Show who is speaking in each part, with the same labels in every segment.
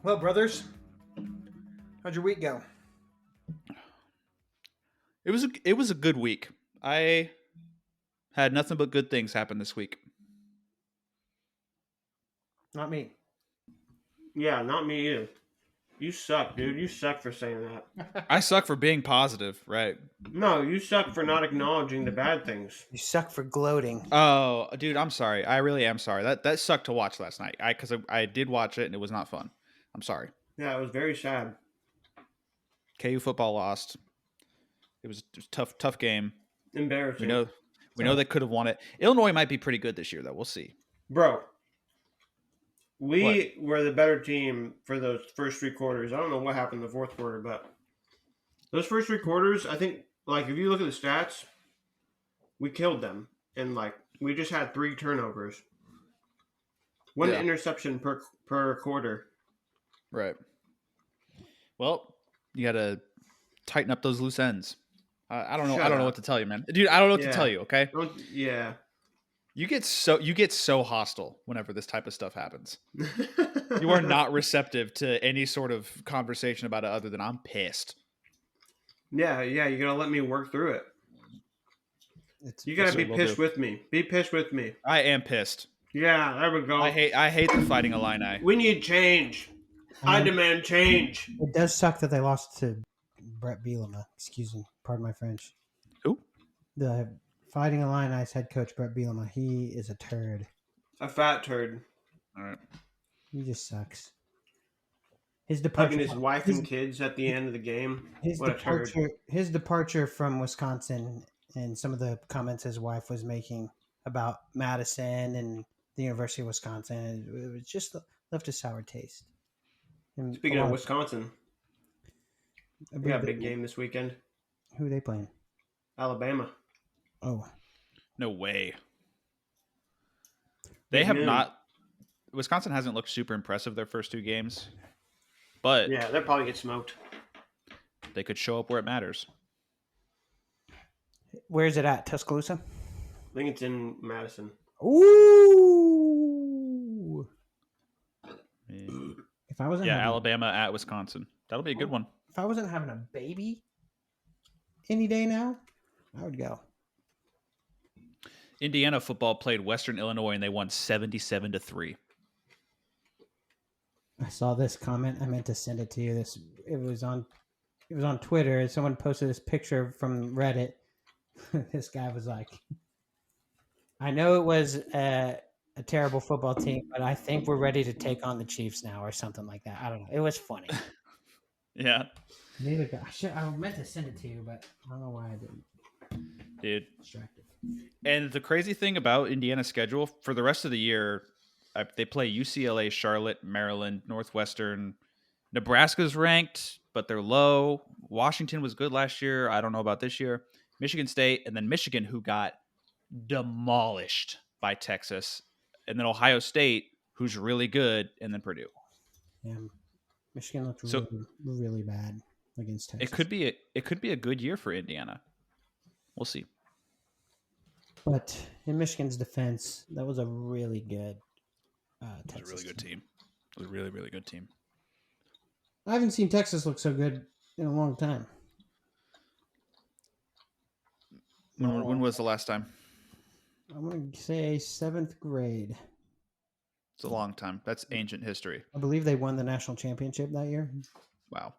Speaker 1: Well, brothers, how'd your week go?
Speaker 2: It was a good week. I had nothing but good things happen this week.
Speaker 1: Not me.
Speaker 3: Yeah, not me either. You suck, dude. You suck for saying that.
Speaker 2: I suck for being positive, right?
Speaker 3: No, you suck for not acknowledging the bad things.
Speaker 1: You suck for gloating.
Speaker 2: Oh, dude, I'm sorry. I really am sorry. That sucked to watch last night. I did watch it and it was not fun. I'm sorry.
Speaker 3: Yeah, it was very sad.
Speaker 2: KU football lost. It was tough game.
Speaker 3: Embarrassing.
Speaker 2: We know they could have won it. Illinois might be pretty good this year though. We'll see.
Speaker 3: Bro, we
Speaker 2: What?
Speaker 3: were the better team for those first three quarters. I don't know what happened in the fourth quarter, but those first three quarters, I think, like, if you look at the stats, we killed them. And, like, we just had 3 turnovers. One
Speaker 2: Yeah.
Speaker 3: interception per quarter.
Speaker 2: Right. Well, you got to tighten up those loose ends. I don't know.
Speaker 3: Shut
Speaker 2: I don't know
Speaker 3: up.
Speaker 2: what to tell you, man. Dude, I don't know what to
Speaker 3: Yeah.
Speaker 2: tell you. Okay.
Speaker 3: Yeah.
Speaker 2: You get so hostile whenever this type of stuff happens. You are not receptive to any sort of conversation about it other than I'm pissed.
Speaker 3: Yeah, you gotta let me work through it. You gotta
Speaker 2: Yes,
Speaker 3: be
Speaker 2: sir, will
Speaker 3: pissed
Speaker 2: do.
Speaker 3: with me. Be pissed with me.
Speaker 2: I am pissed.
Speaker 3: Yeah, there we go.
Speaker 2: I hate the Fighting Illini.
Speaker 3: We need change. I demand change.
Speaker 1: It does suck that they lost to Brett Bielema. Excuse me. Pardon my French.
Speaker 2: Who?
Speaker 1: The Fighting Illini's head coach, Brett Bielema, he is a turd.
Speaker 3: A fat turd.
Speaker 2: All right.
Speaker 1: He just sucks. His
Speaker 3: Hugging
Speaker 1: departure,
Speaker 3: his wife and kids at the end of the game. What a turd.
Speaker 1: his departure from Wisconsin, and some of the comments his wife was making about Madison and the University of Wisconsin, it was just left a sour taste. And
Speaker 3: Speaking of Wisconsin,
Speaker 1: I
Speaker 3: we got a
Speaker 1: believe
Speaker 3: big game this weekend.
Speaker 1: Who are they playing?
Speaker 3: Alabama.
Speaker 1: Oh,
Speaker 2: No way. They
Speaker 3: Big
Speaker 2: have
Speaker 3: noon.
Speaker 2: not. Wisconsin hasn't looked super impressive their first 2 games, but
Speaker 3: Yeah, they'll probably get smoked.
Speaker 2: they could show up where it matters.
Speaker 1: where is it at? Tuscaloosa.
Speaker 3: I think it's in Madison.
Speaker 1: Ooh! If I wasn't
Speaker 2: Yeah,
Speaker 1: having,
Speaker 2: Alabama at Wisconsin. That'll be a good one.
Speaker 1: if I wasn't having a baby any day now, I would go.
Speaker 2: Indiana football played Western Illinois and they won 77-3.
Speaker 1: I saw this comment. I meant to send it to you. It was on Twitter. Someone posted this picture from Reddit. This guy was like, "I know it was a terrible football team, but I think we're ready to take on the Chiefs now," or something like that. I don't know. It was funny.
Speaker 2: Yeah,
Speaker 1: I meant to send it to you, but I don't know why I didn't.
Speaker 2: dude.
Speaker 1: Distracted.
Speaker 2: And the crazy thing about Indiana's schedule for the rest of the year, they play UCLA, Charlotte, Maryland, Northwestern. Nebraska's ranked, but they're low. Washington was good last year. I don't know about this year. Michigan State, and then Michigan, who got demolished by Texas, and then Ohio State, who's really good, and then Purdue.
Speaker 1: Yeah, Michigan looked
Speaker 2: So-
Speaker 1: really, really bad against Texas.
Speaker 2: It could be a good year for Indiana. We'll see.
Speaker 1: But in Michigan's defense, that was a really good
Speaker 2: It
Speaker 1: Texas
Speaker 2: was a really good team. It was a really, really good team.
Speaker 1: I haven't seen Texas look so good in a long time.
Speaker 2: When was the last time?
Speaker 1: I'm going to say 7th grade.
Speaker 2: It's a long time. That's ancient history.
Speaker 1: I believe they won the national championship that year.
Speaker 2: Wow.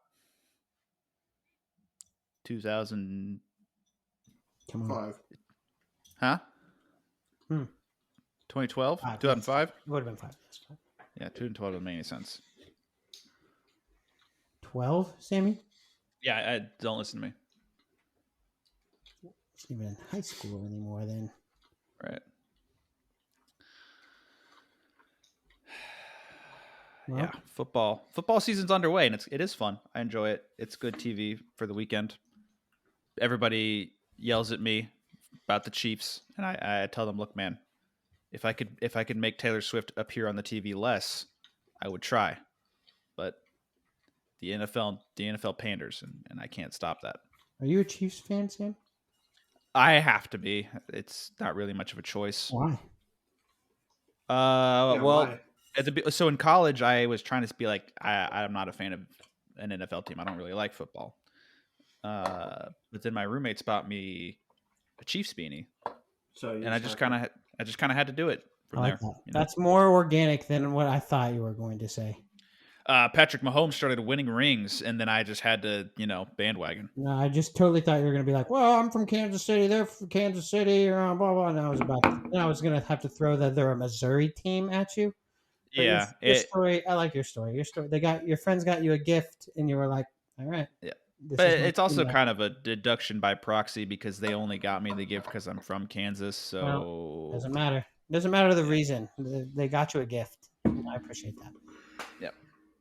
Speaker 2: 2000.
Speaker 1: Come on.
Speaker 3: 5.
Speaker 2: Huh? 2012? 2005?
Speaker 1: It would have been 5.
Speaker 2: Yeah, 2012 doesn't make any sense.
Speaker 1: 12, Sammy?
Speaker 2: Yeah, don't listen to me.
Speaker 1: It's not even in high school anymore then.
Speaker 2: Right.
Speaker 1: Well,
Speaker 2: Yeah, football season's underway, and it is fun. I enjoy it. It's good TV for the weekend. Everybody yells at me about the Chiefs, and I tell them, look, man, if I could make Taylor Swift appear on the TV less, I would try. But the NFL panders, and I can't stop that.
Speaker 1: Are you a Chiefs fan, Sam?
Speaker 2: I have to be. It's not really much of a choice.
Speaker 1: Why?
Speaker 3: Yeah,
Speaker 2: Well,
Speaker 3: why?
Speaker 2: So in college, I was trying to be like, I'm not a fan of an NFL team. I don't really like football. But then my roommates bought me a Chiefs beanie,
Speaker 3: So you
Speaker 2: and I just kind of had to do it from
Speaker 1: I like
Speaker 2: there.
Speaker 1: that.
Speaker 2: You know?
Speaker 1: That's more organic than what I thought you were going to say.
Speaker 2: Patrick Mahomes started winning rings, and then I just had to, bandwagon.
Speaker 1: No, I just totally thought you were going to be like, "Well, I'm from Kansas City. They're from Kansas City." Blah blah. And I was going to have to throw that they're a Missouri team at you. But
Speaker 2: Yeah,
Speaker 1: your story, I like your story. Your story. Your friends got you a gift, and you were like, "All right,
Speaker 2: yeah.
Speaker 1: this
Speaker 2: But
Speaker 1: is
Speaker 2: it's also kind of a deduction by proxy because they only got me the gift because I'm from Kansas. So
Speaker 1: Well, doesn't matter. Doesn't matter the reason. They got you a gift. I appreciate that.
Speaker 2: yeah.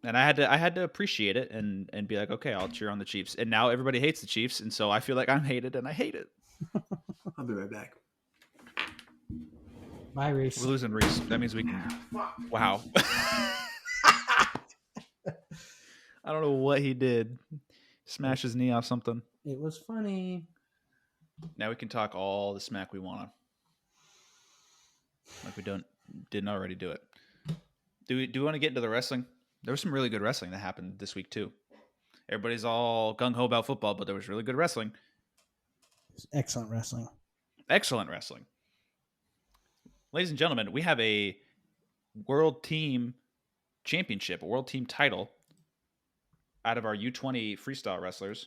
Speaker 2: And I had to appreciate it and be like, okay, I'll cheer on the Chiefs. And now everybody hates the Chiefs, and so I feel like I'm hated, and I hate it.
Speaker 3: I'll be right back.
Speaker 1: Bye, Reese.
Speaker 2: We're losing Reese. That means we can. Wow. I don't know what he did. Smash his knee off something.
Speaker 1: It was funny.
Speaker 2: Now we can talk all the smack we want to. Like we didn't already do it. Do we want to get into the wrestling? There was some really good wrestling that happened this week too. Everybody's all gung-ho about football, but there was really good wrestling.
Speaker 1: Excellent wrestling.
Speaker 2: Excellent wrestling. Ladies and gentlemen, we have a world team championship, a world team title out of our U20 freestyle wrestlers.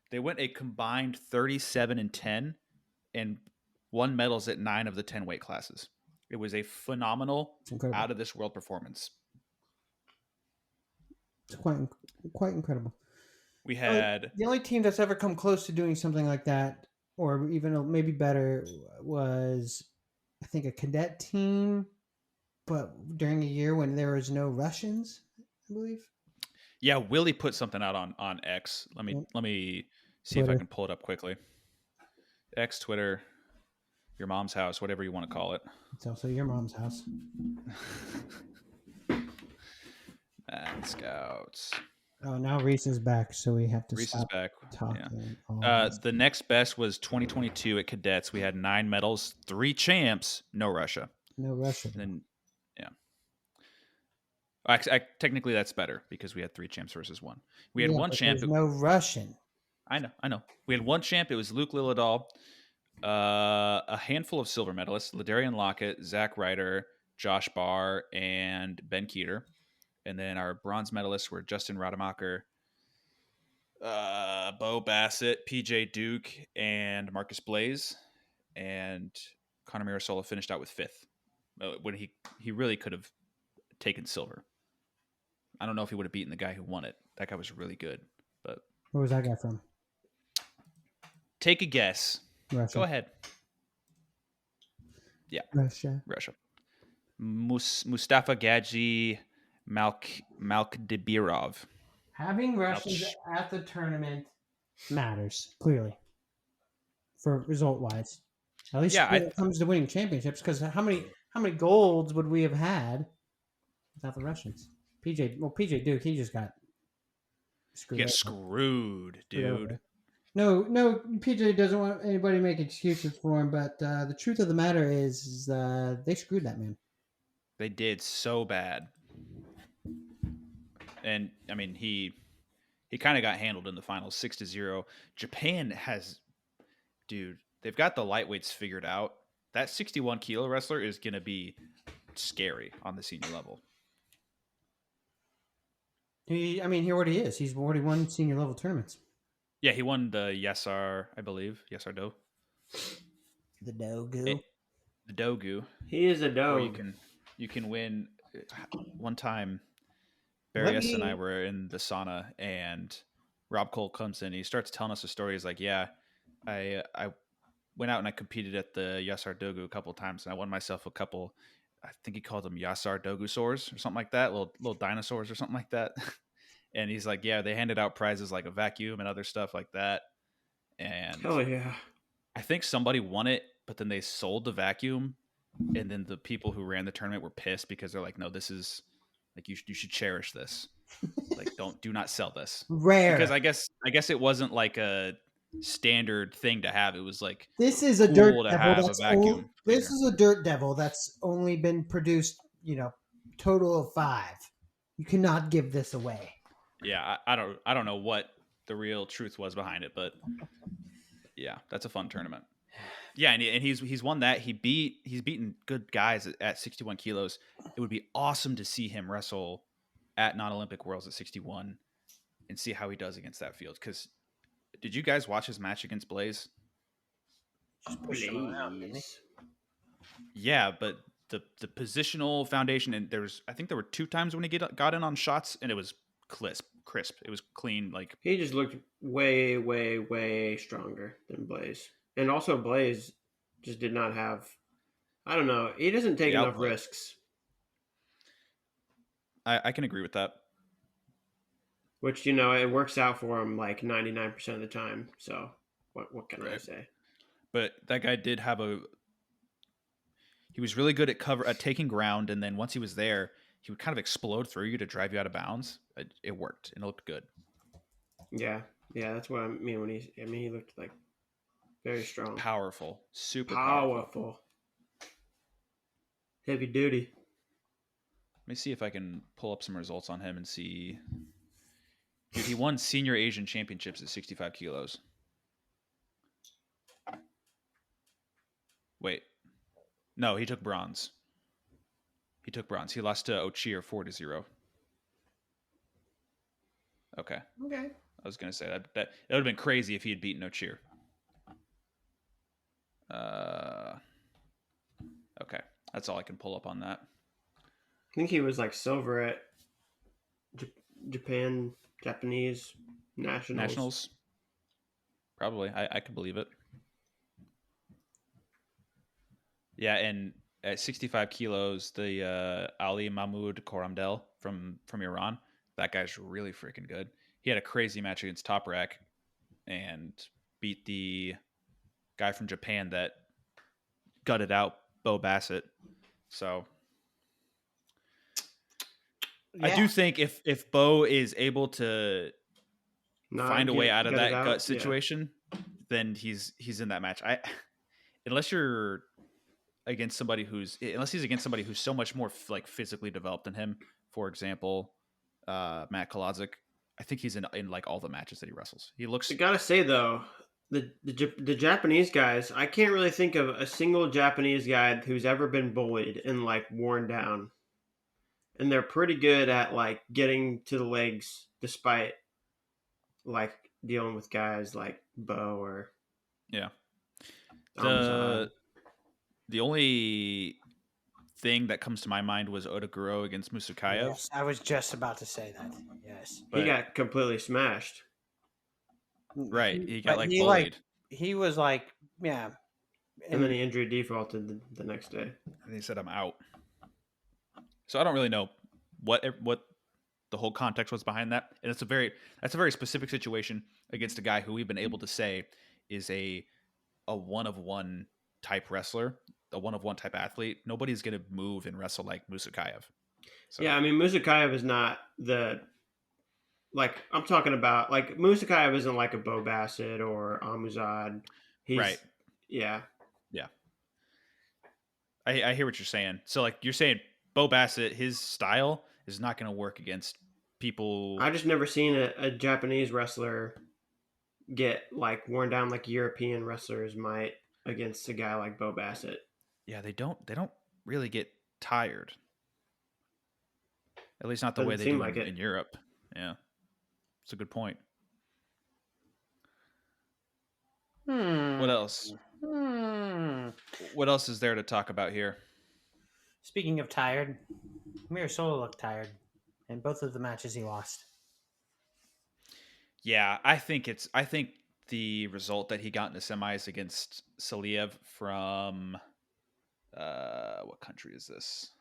Speaker 2: They went a combined 37-10 and won medals at 9 of the 10 weight classes. It was a phenomenal, out of this world performance.
Speaker 1: It's quite incredible.
Speaker 2: We had
Speaker 1: the only team that's ever come close to doing something like that, or even maybe better, was I think a cadet team, but during a year when there was no Russians, I believe.
Speaker 2: Yeah, Willie put something out on X. Let me see Twitter. If I can pull it up quickly. X, Twitter, your mom's house, whatever you want to call it.
Speaker 1: It's also your mom's house.
Speaker 2: And Scouts.
Speaker 1: Oh, now Reese is back, so we have to
Speaker 2: Reese
Speaker 1: stop
Speaker 2: is back.
Speaker 1: talking.
Speaker 2: Yeah. The next best was 2022 at cadets. We had 9 medals, 3 champs, no Russia.
Speaker 1: No Russia.
Speaker 2: And then, technically that's better because we had 3 champs versus 1. We had 1 champ.
Speaker 1: No Russian.
Speaker 2: I know. We had 1 champ. It was Luke Lilladal. A handful of silver medalists: Ladarian Lockett, Zach Ryder, Josh Barr, and Ben Keeter. And then our bronze medalists were Justin Rademacher, Bo Bassett, PJ Duke, and Marcus Blaze. And Connor Mirasola finished out with 5th. When he really could have taken silver. I don't know if he would have beaten the guy who won it. That guy was really good. But
Speaker 1: where was that guy from?
Speaker 2: Take a guess.
Speaker 1: Russia.
Speaker 2: Go ahead. Yeah.
Speaker 1: Russia.
Speaker 2: Mustafa Gadji Malkdebirov.
Speaker 1: Having Russians at the tournament matters, clearly. For result wise. At least when it comes to winning championships, because how many golds would we have had without the Russians? PJ Duke, he just got screwed.
Speaker 2: He got screwed, dude.
Speaker 1: No, PJ doesn't want anybody to make excuses for him, but the truth of the matter is they screwed that man.
Speaker 2: They did so bad. And, I mean, he kind of got handled in the finals 6-0. Japan has, dude, they've got the lightweights figured out. That 61-kilo wrestler is going to be scary on the senior level.
Speaker 1: He already is. He's already won senior level tournaments.
Speaker 2: Yeah, he won the Yesar, I believe. Yesar Do.
Speaker 1: The Dogu.
Speaker 2: The Dogu.
Speaker 3: He is a dog.
Speaker 2: You can win. One time, Barrios and I were in the sauna, and Rob Cole comes in. And he starts telling us a story. He's like, "Yeah, I went out and I competed at the Yasar Dogu a couple of times, and I won myself a couple. I think he called them Yasar Dogusaurs or something like that, little dinosaurs or something like that." And he's like, "Yeah, they handed out prizes like a vacuum and other stuff like that." And
Speaker 3: hell yeah,
Speaker 2: I think somebody won it, but then they sold the vacuum, and then the people who ran the tournament were pissed because they're like, "No, this is like you should cherish this. Like, do not sell this."
Speaker 1: Rare,
Speaker 2: because I guess it wasn't like a standard thing to have. It was like,
Speaker 1: this is a dirt devil. This is a dirt devil that's only been produced, total of 5. You cannot give this away.
Speaker 2: Yeah, I don't know what the real truth was behind it, but yeah, that's a fun tournament. Yeah, and he's won that. He's beaten good guys at 61 kilos. It would be awesome to see him wrestle at non-Olympic Worlds at 61 and see how he does against that field. Because did you guys watch his match against Blaze?
Speaker 1: Just push him around, didn't he?
Speaker 3: Blaze.
Speaker 2: Yeah, but the positional foundation, and I think there were 2 times when he got in on shots, and it was crisp. It was clean. Like,
Speaker 3: He just looked way, way, way stronger than Blaze. And also, Blaze just did not have. I don't know. He doesn't take
Speaker 2: The
Speaker 3: enough
Speaker 2: output.
Speaker 3: risks,
Speaker 2: I can agree with that.
Speaker 3: which it works out for him like 99% of the time. So what can I
Speaker 2: Right.
Speaker 3: say?
Speaker 2: But that guy did have he was really good at taking ground, and then once he was there, he would kind of explode through you to drive you out of bounds. It worked, and it looked good.
Speaker 3: Yeah, that's what I mean when he looked like very strong,
Speaker 2: Powerful, super powerful.
Speaker 3: powerful, heavy duty.
Speaker 2: Let me see if I can pull up some results on him and see. Dude, he won Senior Asian Championships at 65 kilos. Wait. No, he took bronze. He lost to Ochier 4-0. Okay.
Speaker 3: Okay.
Speaker 2: I was going to say that it would have been crazy if he had beaten Ochier. Okay. That's all I can pull up on that.
Speaker 3: I think he was like silver at Japanese nationals.
Speaker 2: Probably. I could believe it. Yeah, and at 65 kilos, the Ali Mahmoud Koramdel from Iran, that guy's really freaking good. He had a crazy match against Top Rack and beat the guy from Japan that gutted out Bo Bassett. So
Speaker 1: Yeah.
Speaker 2: I do think if Bo is able to find a way out of
Speaker 3: Get it
Speaker 2: that
Speaker 3: out,
Speaker 2: gut situation, then he's in that match. Unless he's against somebody who's so much more like physically developed than him. For example, Matt Kolodzic. I think he's in like all the matches that he wrestles. He looks.
Speaker 3: I gotta say though, the Japanese guys, I can't really think of a single Japanese guy who's ever been bullied and like worn down, and they're pretty good at like getting to the legs despite like dealing with guys like Bo or
Speaker 2: Yeah.
Speaker 3: Amazon.
Speaker 2: The only thing that comes to my mind was Odaguro against Musukayev.
Speaker 1: Yes, I was just about to say that. Yes.
Speaker 3: He got completely smashed.
Speaker 2: Right. He got
Speaker 1: But
Speaker 2: bullied.
Speaker 1: He was like, yeah.
Speaker 3: And then he injury defaulted the next day.
Speaker 2: And he said, "I'm out." So I don't really know what the whole context was behind that. And that's a very specific situation against a guy who we've been able to say is a one-of-one type wrestler, a one-of-one type athlete. Nobody's going to move and wrestle like Musukayev. So.
Speaker 3: Yeah, I mean, Musukayev is not I'm talking about, like, Musukayev isn't like a Bo Bassett or Amuzad. He's,
Speaker 2: right.
Speaker 3: Yeah.
Speaker 2: Yeah. I hear what you're saying. So, like, you're saying Bo Bassett, his style is not going to work against people.
Speaker 3: I just never seen a Japanese wrestler get, like, worn down like European wrestlers might against a guy like Bo Bassett.
Speaker 2: Yeah, they don't really get tired. At least not the way they do in Europe. Yeah. It's a good point. What else? What else is there to talk about here?
Speaker 1: Speaking of tired, Mirasola looked tired in both of the matches he lost.
Speaker 2: Yeah, I think the result that he got in the semis against Saliev from what country is this?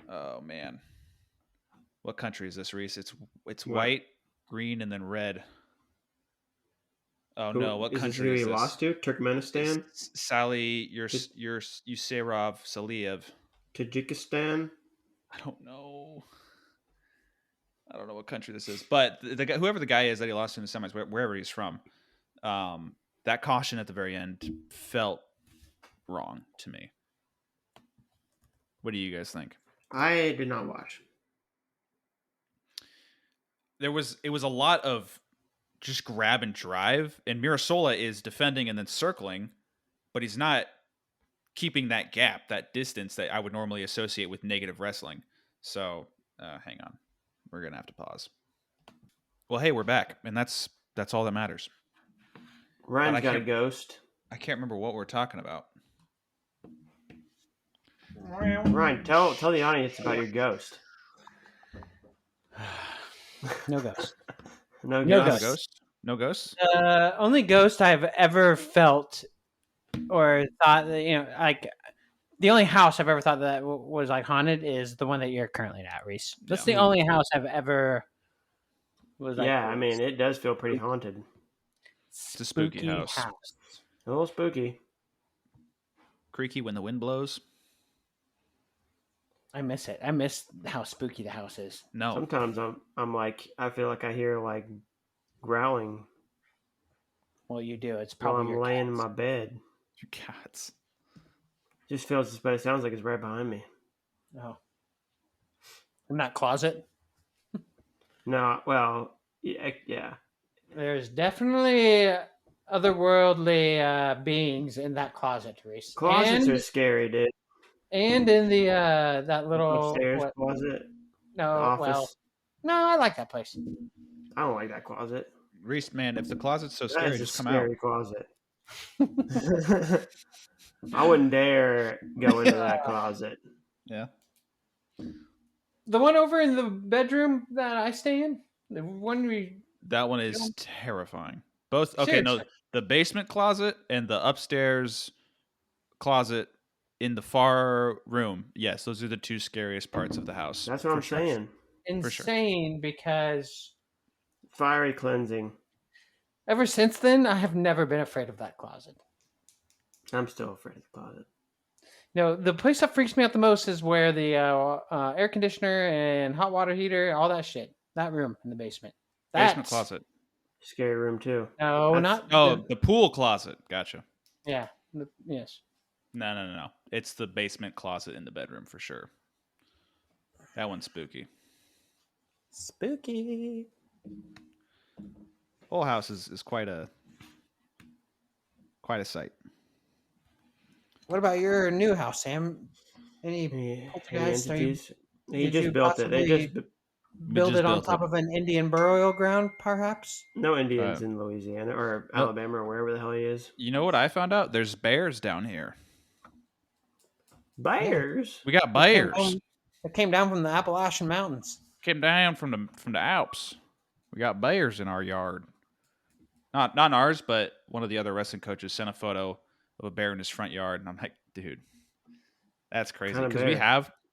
Speaker 2: Oh man. What country is this, Reese? It's white, green, and then red. Oh no! What country is this?
Speaker 3: Who he lost to? Turkmenistan.
Speaker 2: Sally, Yuserov Saliev.
Speaker 3: Tajikistan.
Speaker 2: I don't know what country this is, but the guy, whoever the guy is that he lost in the semis, wherever he's from, that caution at the very end felt wrong to me. What do you guys think?
Speaker 3: I did not watch.
Speaker 2: It was a lot of just grab and drive, and Mirasola is defending and then circling, but he's not keeping that gap, that distance that I would normally associate with negative wrestling. So hang on, we're gonna have to pause. Well, hey, we're back, and that's all that matters.
Speaker 3: Ryan's got a ghost.
Speaker 2: I can't remember what we're talking about.
Speaker 3: Ryan, tell the audience about your ghost.
Speaker 1: No ghost.
Speaker 3: No
Speaker 1: ghost.
Speaker 3: ghost.
Speaker 2: No ghosts.
Speaker 1: Only ghost I've ever felt or thought that, like the only house I've ever thought that was like haunted is the one that you're currently at, Reese. That's the only house I've ever was like.
Speaker 3: Yeah, I mean, it does feel pretty haunted.
Speaker 2: It's a spooky house.
Speaker 3: A little spooky.
Speaker 2: Creaky when the wind blows.
Speaker 1: I miss it. I miss how spooky the house is.
Speaker 2: No.
Speaker 3: Sometimes I'm like, I feel like I hear like growling.
Speaker 1: Well, you do. It's probably
Speaker 3: while I'm laying in my bed.
Speaker 2: Your cats.
Speaker 3: Just feels, but it sounds like it's right behind me.
Speaker 1: Oh. In that closet?
Speaker 3: No, well, yeah.
Speaker 1: There's definitely otherworldly beings in that closet, Reese.
Speaker 3: Closets are scary, dude.
Speaker 1: And in the that little
Speaker 3: upstairs closet.
Speaker 1: No, well, no, I like that place.
Speaker 3: I don't like that closet.
Speaker 2: Reese, man, if the closet's so scary, just come out.
Speaker 3: Scary closet. I wouldn't dare go into that closet.
Speaker 2: Yeah.
Speaker 1: The one over in the bedroom that I stay in, the one
Speaker 2: that one is terrifying. Both okay.
Speaker 1: Seriously.
Speaker 2: No, the basement closet and the upstairs closet in the far room. Yes, those are the two scariest parts of the house.
Speaker 3: That's what I'm saying.
Speaker 1: Insane because
Speaker 3: fiery cleansing.
Speaker 1: Ever since then, I have never been afraid of that closet.
Speaker 3: I'm still afraid of the closet.
Speaker 1: No, the place that freaks me out the most is where the air conditioner and hot water heater, all that shit. That room in the basement.
Speaker 2: Basement closet.
Speaker 3: Scary room too.
Speaker 1: No,
Speaker 2: the pool closet. Gotcha.
Speaker 1: Yeah. Yes.
Speaker 2: No. It's the basement closet in the bedroom for sure. That one's spooky.
Speaker 1: Spooky.
Speaker 2: Whole house is quite a sight.
Speaker 1: What about your new house, Sam? Any
Speaker 3: entities? He just built it. They just
Speaker 1: build it on top of an Indian burial ground, perhaps?
Speaker 3: No Indians in Louisiana or Alabama or wherever the hell he is.
Speaker 2: You know what I found out? There's bears down here.
Speaker 3: Bears?
Speaker 2: We got bears.
Speaker 1: It came down from the Appalachian Mountains.
Speaker 2: Came down from the Alps. We got bears in our yard. Not ours, but one of the other wrestling coaches sent a photo of a bear in his front yard, and I'm like, dude, that's crazy. Because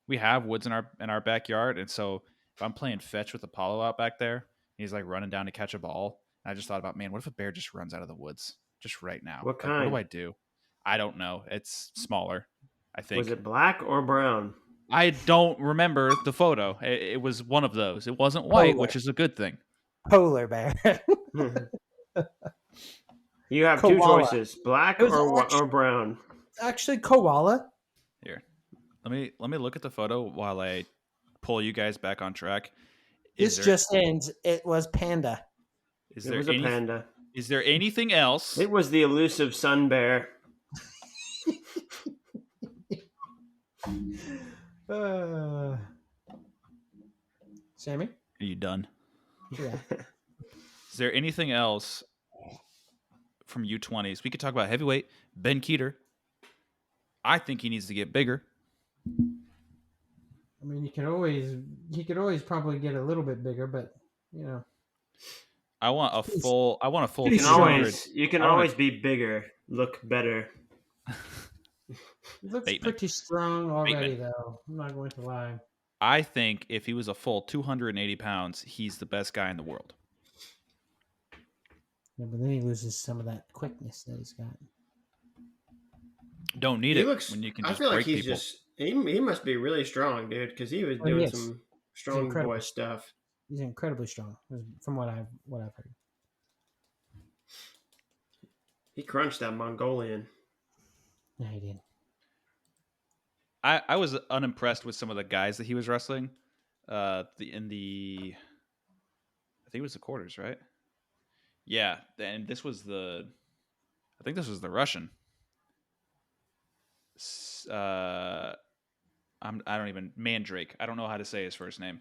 Speaker 2: we have woods in our backyard, and so if I'm playing fetch with Apollo out back there, he's like running down to catch a ball. And I just thought about, man, what if a bear just runs out of the woods just right now?
Speaker 3: What kind?
Speaker 2: What do I do? I don't know. It's smaller, I think.
Speaker 3: Was it black or brown?
Speaker 2: I don't remember the photo. It was one of those. It wasn't white, which is a good thing.
Speaker 1: Polar bear.
Speaker 3: You have two choices: black or brown.
Speaker 1: Actually, koala.
Speaker 2: Here, let me look at the photo while I pull you guys back on track.
Speaker 1: This just ends. It was panda.
Speaker 3: It was a panda.
Speaker 2: Is there anything else?
Speaker 3: It was the elusive sun bear.
Speaker 1: Sammy,
Speaker 2: are you done?
Speaker 1: Yeah.
Speaker 2: Is there anything else from U20s? We could talk about heavyweight Ben Keeter. I think he needs to get bigger.
Speaker 1: I mean, he could always probably get a little bit bigger, but you know.
Speaker 2: I want a full.
Speaker 3: You can always be bigger, look better.
Speaker 1: He looks pretty strong already, though. I'm not going to lie.
Speaker 2: I think if he was a full 280 pounds, he's the best guy in the world.
Speaker 1: Yeah, but then he loses some of that quickness that he's got.
Speaker 2: Don't need it when you can just
Speaker 3: I feel
Speaker 2: break
Speaker 3: like he's
Speaker 2: people.
Speaker 3: He must be really strong, dude, because he was doing some strong boy stuff.
Speaker 1: He's incredibly strong, from what I've heard.
Speaker 3: He crunched that Mongolian.
Speaker 1: Yeah, he did.
Speaker 2: I was unimpressed with some of the guys that he was wrestling. I think it was the quarters, right? Yeah, and this was I think this was the Russian. I don't even Mandrake. I don't know how to say his first name.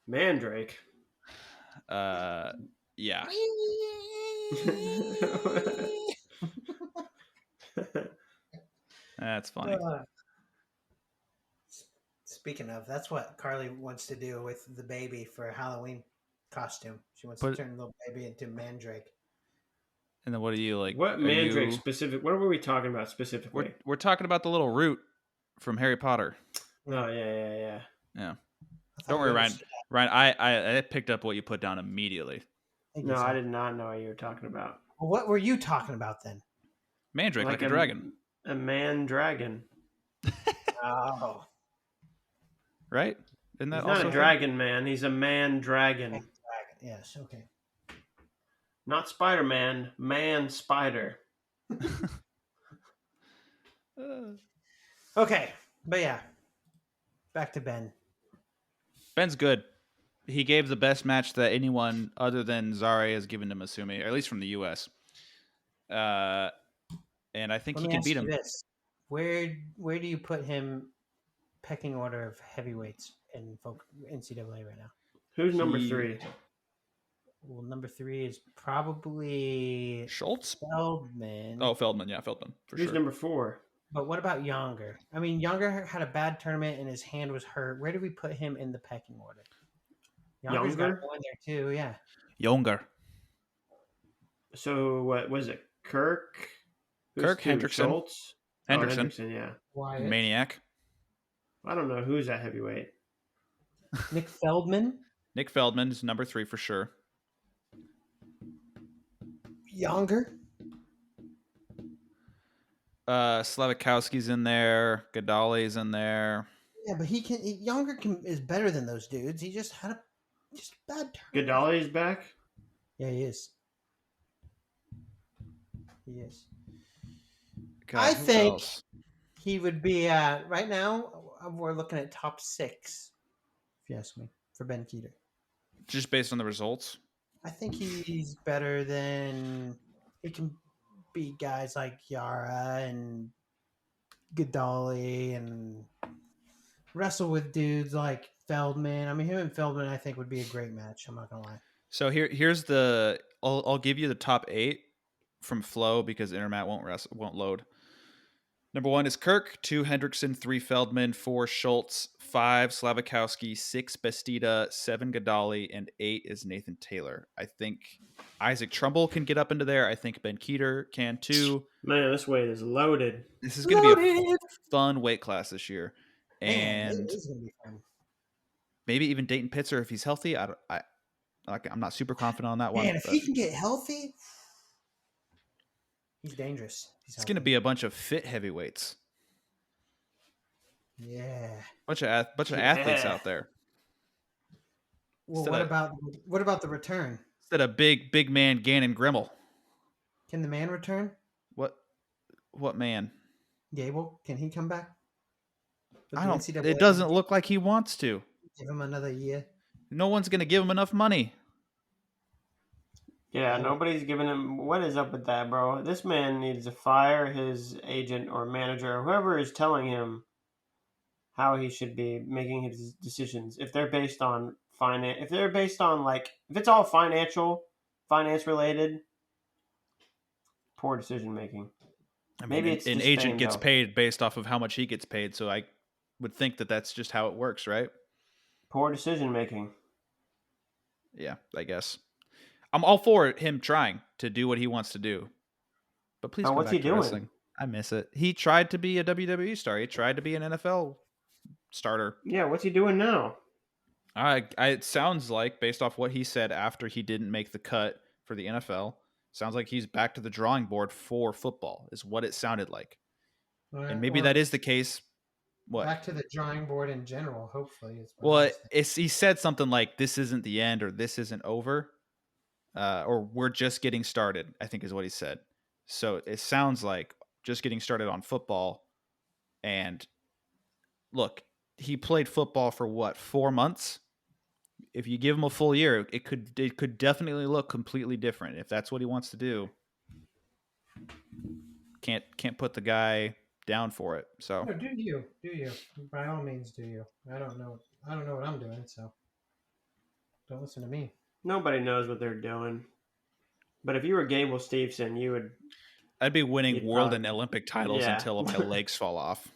Speaker 3: Mandrake.
Speaker 2: Yeah. That's funny.
Speaker 1: Speaking of, that's what Carly wants to do with the baby for a Halloween costume. She wants to turn the little baby into Mandrake.
Speaker 2: And then what are you like?
Speaker 3: What Mandrake specific? What were we talking about specifically?
Speaker 2: We're talking about the little root from Harry Potter.
Speaker 3: Oh yeah.
Speaker 2: Don't worry, Ryan. Ryan, I picked up what you put down immediately.
Speaker 3: No, I did not know what you were talking about.
Speaker 1: Well, what were you talking about then?
Speaker 2: Mandrake, like a dragon.
Speaker 3: A man dragon.
Speaker 1: Oh.
Speaker 2: Right? Isn't that
Speaker 3: He's not a dragon man. He's a man dragon.
Speaker 1: Yes, okay.
Speaker 3: Not Spider-Man, man spider.
Speaker 1: Okay, but yeah. Back to Ben.
Speaker 2: Ben's good. He gave the best match that anyone other than Zare has given to Masumi, or at least from the US. And I think he can beat him.
Speaker 1: This. Where do you put him pecking order of heavyweights in NCAA right now?
Speaker 3: Who's number 3?
Speaker 1: Well, number 3 is probably
Speaker 2: Schultz?
Speaker 1: Feldman.
Speaker 2: Oh, Feldman. Yeah, Feldman.
Speaker 3: Who's number 4?
Speaker 1: But what about Younger? I mean, Younger had a bad tournament and his hand was hurt. Where do we put him in the pecking order? Younger's got to go in there too, yeah.
Speaker 2: Younger.
Speaker 3: So what was it? Kirk?
Speaker 2: Hendrickson.
Speaker 3: Schultz?
Speaker 2: Hendrickson,
Speaker 3: yeah.
Speaker 1: Wyatt.
Speaker 2: Maniac.
Speaker 3: I don't know who's that heavyweight.
Speaker 1: Nick Feldman.
Speaker 2: Nick Feldman is number 3 for sure.
Speaker 1: Younger.
Speaker 2: Slavikowski's in there. Gadali's in there.
Speaker 1: Yeah, but Younger is better than those dudes. He just had a bad turn.
Speaker 3: Gadali's back?
Speaker 1: Yeah, he is. He is.
Speaker 2: God,
Speaker 1: I think he would be right now. We're looking at top 6, if you ask me, for Ben Keeter.
Speaker 2: Just based on the results?
Speaker 1: I think he's better than he can beat guys like Yara and Gadali and wrestle with dudes like Feldman. I mean, him and Feldman, I think, would be a great match. I'm not gonna lie.
Speaker 2: So here's I'll give you the top 8 from Flow because Intermat won't load. Number 1 is Kirk, 2 Hendrickson, 3 Feldman, 4 Schultz, 5 Slavikowski, 6 Bestida, 7 Gadali, and 8 is Nathan Taylor. I think Isaac Trumbull can get up into there. I think Ben Keeter can too.
Speaker 3: Man, this weight is loaded.
Speaker 2: This is going to be a fun weight class this year.
Speaker 1: Man,
Speaker 2: and
Speaker 1: it is gonna be fun.
Speaker 2: Maybe even Dayton Pitzer if he's healthy. I'm not super confident on that one.
Speaker 1: Man, if he can get healthy, he's dangerous.
Speaker 2: It's going to be a bunch of fit heavyweights.
Speaker 1: Yeah.
Speaker 2: Bunch of athletes out there.
Speaker 1: Well, what about the return?
Speaker 2: Instead of big man Gannon Grimmel.
Speaker 1: Can the man return?
Speaker 2: What man?
Speaker 1: Gable, can he come back?
Speaker 2: It doesn't look like he wants to.
Speaker 1: Give him another year.
Speaker 2: No one's going to give him enough money.
Speaker 3: Yeah, nobody's giving him. What is up with that, bro? This man needs to fire his agent or manager or whoever is telling him how he should be making his decisions. If they're based on finance, if it's all finance related, poor decision making.
Speaker 2: I mean, maybe an agent gets paid based off of how much he gets paid, so I would think that that's just how it works, right?
Speaker 3: Poor decision making.
Speaker 2: Yeah, I guess. I'm all for him trying to do what he wants to do. But please, what's he doing? Wrestling. I miss it. He tried to be a WWE star. He tried to be an NFL starter.
Speaker 3: Yeah, what's he doing now?
Speaker 2: It sounds like, based off what he said after he didn't make the cut for the NFL, sounds like he's back to the drawing board for football, is what it sounded like. And maybe that is the case. What?
Speaker 1: Back to the drawing board in general, hopefully.
Speaker 2: He said something like, this isn't the end or this isn't over. Or we're just getting started, I think is what he said. So it sounds like just getting started on football and look, he played football for what, 4 months? If you give him a full year, it could definitely look completely different if that's what he wants to do. Can't put the guy down for it. So
Speaker 1: No, do you? By all means, do you? I don't know what I'm doing, so don't listen to me.
Speaker 3: Nobody knows what they're doing. But if you were Gable Steveson, you would.
Speaker 2: I'd be winning
Speaker 3: You'd
Speaker 2: world
Speaker 3: probably-
Speaker 2: and Olympic titles
Speaker 3: yeah.
Speaker 2: until my legs fall off.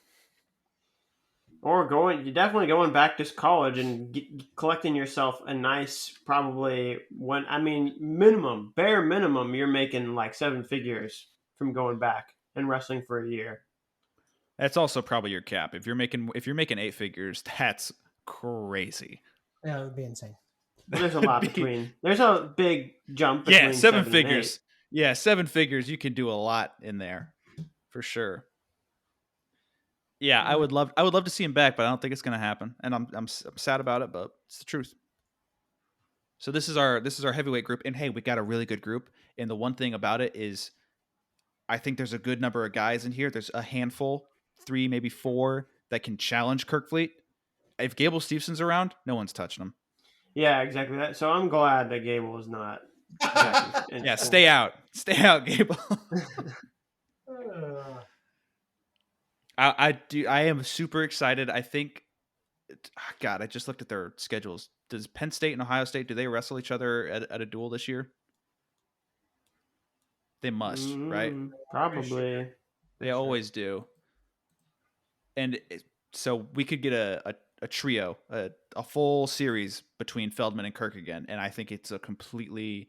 Speaker 3: Or you're definitely going back to college and collecting yourself a nice, probably bare minimum, you're making like 7 figures from going back and wrestling for a year.
Speaker 2: That's also probably your cap. If you're making 8 figures, that's crazy.
Speaker 1: Yeah, it would be insane.
Speaker 3: There's a lot between. There's a big jump between
Speaker 2: 7
Speaker 3: 7
Speaker 2: figures.
Speaker 3: and 8.
Speaker 2: Yeah, 7 figures. You can do a lot in there, for sure. Yeah, I would love to see him back, but I don't think it's going to happen, and I'm sad about it, but it's the truth. So this is our heavyweight group, and hey, we got a really good group. And the one thing about it is, I think there's a good number of guys in here. There's a handful, 3 maybe 4 that can challenge Kirkfleet. If Gable Stevenson's around, no one's touching him.
Speaker 3: Yeah, exactly that. So I'm glad that Gable is not.
Speaker 2: Yeah, stay out, Gable. I am super excited. I think, God, I just looked at their schedules. Does Penn State and Ohio State, do they wrestle each other at a duel this year? They must, right?
Speaker 3: Probably.
Speaker 2: They always do. And so we could get a trio, a full series between Feldman and Kirk again, and I think it's a completely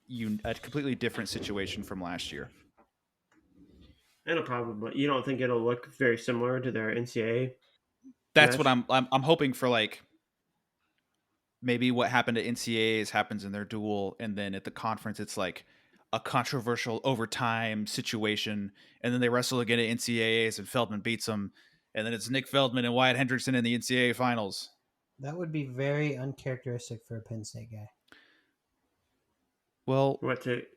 Speaker 2: different situation from last year.
Speaker 3: You don't think it'll look very similar to their NCAA?
Speaker 2: That's
Speaker 3: match?
Speaker 2: what I'm hoping for. Like, maybe what happened to NCAAs happens in their duel, and then at the conference it's like a controversial overtime situation, and then they wrestle again at NCAAs and Feldman beats them, and then it's Nick Feldman and Wyatt Hendrickson in the NCAA finals.
Speaker 1: That would be very uncharacteristic for a Penn State guy.
Speaker 2: Well,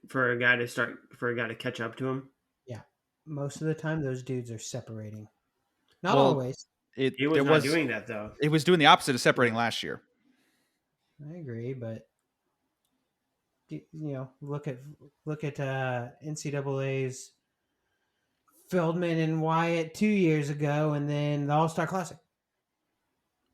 Speaker 3: for a guy to catch up to him?
Speaker 1: Yeah, most of the time those dudes are separating. Not
Speaker 2: Well,
Speaker 1: always.
Speaker 3: He was not doing that though.
Speaker 2: It was doing the opposite of separating last year.
Speaker 1: I agree, but look at NCAA's Feldman and Wyatt 2 years ago, and then the All-Star Classic.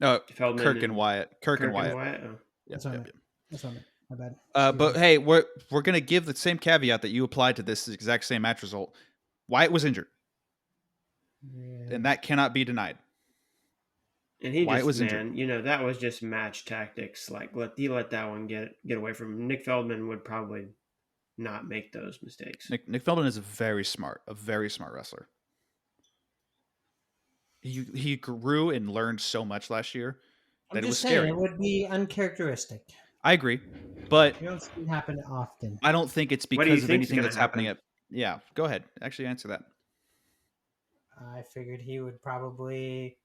Speaker 2: No,
Speaker 3: Feldman
Speaker 2: Kirk and Wyatt. Kirk and Wyatt.
Speaker 3: Oh.
Speaker 1: That's what I meant. That's what I meant. My bad.
Speaker 2: But hey, we're gonna give the same caveat that you applied to this exact same match result. Wyatt was injured, and that cannot be denied.
Speaker 3: And he
Speaker 2: Wyatt
Speaker 3: just,
Speaker 2: was
Speaker 3: man,
Speaker 2: injured.
Speaker 3: That was just match tactics. Like, let that one get away from him. Nick Feldman would probably not make those mistakes.
Speaker 2: Nick Feldman is a very smart wrestler. He grew and learned so much last year that it was scary.
Speaker 1: It would be uncharacteristic.
Speaker 2: I agree, but
Speaker 1: You don't see it happen often.
Speaker 2: I don't think it's because of anything that's happening. Yeah, go ahead. Actually, answer that.
Speaker 1: I figured he would probably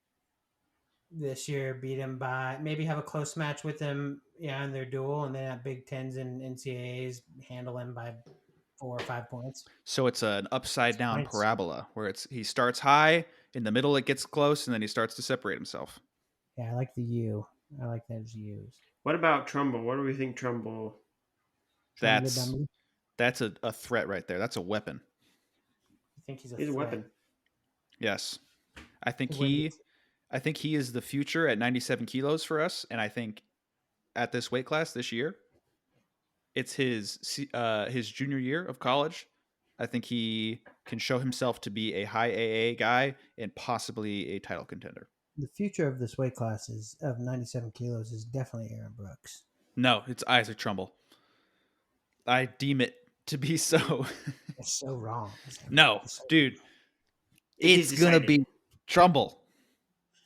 Speaker 1: this year beat him by maybe have a close match with him, in their duel, and then at Big Tens and NCAAs handle him by 4 or 5 points.
Speaker 2: So it's an upside down parabola where he starts high, in the middle it gets close, and then he starts to separate himself.
Speaker 1: Yeah, I like the U. I like those U's.
Speaker 3: What about Trumbull? What do we think Trumbull?
Speaker 2: That's a threat right there. That's a weapon.
Speaker 1: You think he's
Speaker 3: a weapon?
Speaker 2: Yes, I think he is the future at 97 kilos for us, and I think at this weight class this year, it's his junior year of college. I think he can show himself to be a high AA guy and possibly a title contender.
Speaker 1: The future of this weight class of 97 kilos is definitely Aaron Brooks.
Speaker 2: No, it's Isaac Trumbull. I deem it to be so.
Speaker 1: It's so wrong.
Speaker 2: No, dude. It's going to be Trumbull.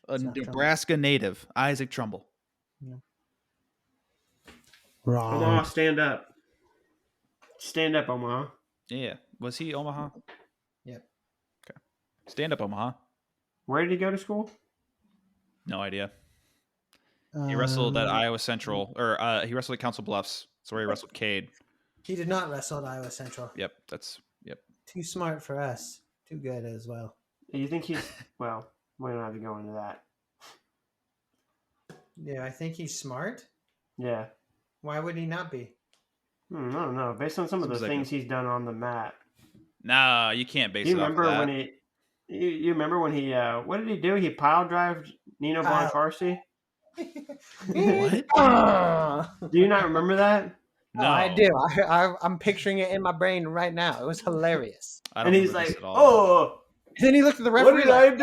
Speaker 2: A Nebraska native, Isaac Trumbull.
Speaker 1: Yeah. Wrong.
Speaker 3: Omaha, stand up. Stand up, Omaha.
Speaker 2: Yeah. Was he Omaha?
Speaker 1: Yep.
Speaker 2: Okay. Stand up, Omaha.
Speaker 3: Where did he go to school?
Speaker 2: No idea. He wrestled at Iowa Central, or he wrestled at Council Bluffs. That's where he wrestled Cade.
Speaker 1: He did not wrestle at Iowa Central.
Speaker 2: Yep.
Speaker 1: Too smart for us. Too good as well.
Speaker 3: You think he's... Well, we don't have to go into that.
Speaker 1: Yeah, I think he's smart.
Speaker 3: Yeah.
Speaker 1: Why would he not be?
Speaker 3: I don't know. Based on some of the
Speaker 2: Seems like
Speaker 3: things he's done on the mat.
Speaker 2: Nah, you can't base
Speaker 3: Do you
Speaker 2: it off of
Speaker 3: remember
Speaker 2: that.
Speaker 3: when he? You remember when he? What did he do? He pile drived Nino
Speaker 1: Pile.
Speaker 3: Bonaccarsi.
Speaker 2: What?
Speaker 3: Do you not remember that?
Speaker 2: No,
Speaker 1: Oh, I do. I'm picturing it in my brain right now. It was hilarious.
Speaker 2: I don't
Speaker 3: And he's
Speaker 2: remember this
Speaker 3: like,
Speaker 2: at all.
Speaker 3: "Oh,
Speaker 1: And then he looked at the
Speaker 3: what
Speaker 1: referee
Speaker 3: did
Speaker 1: like,
Speaker 3: I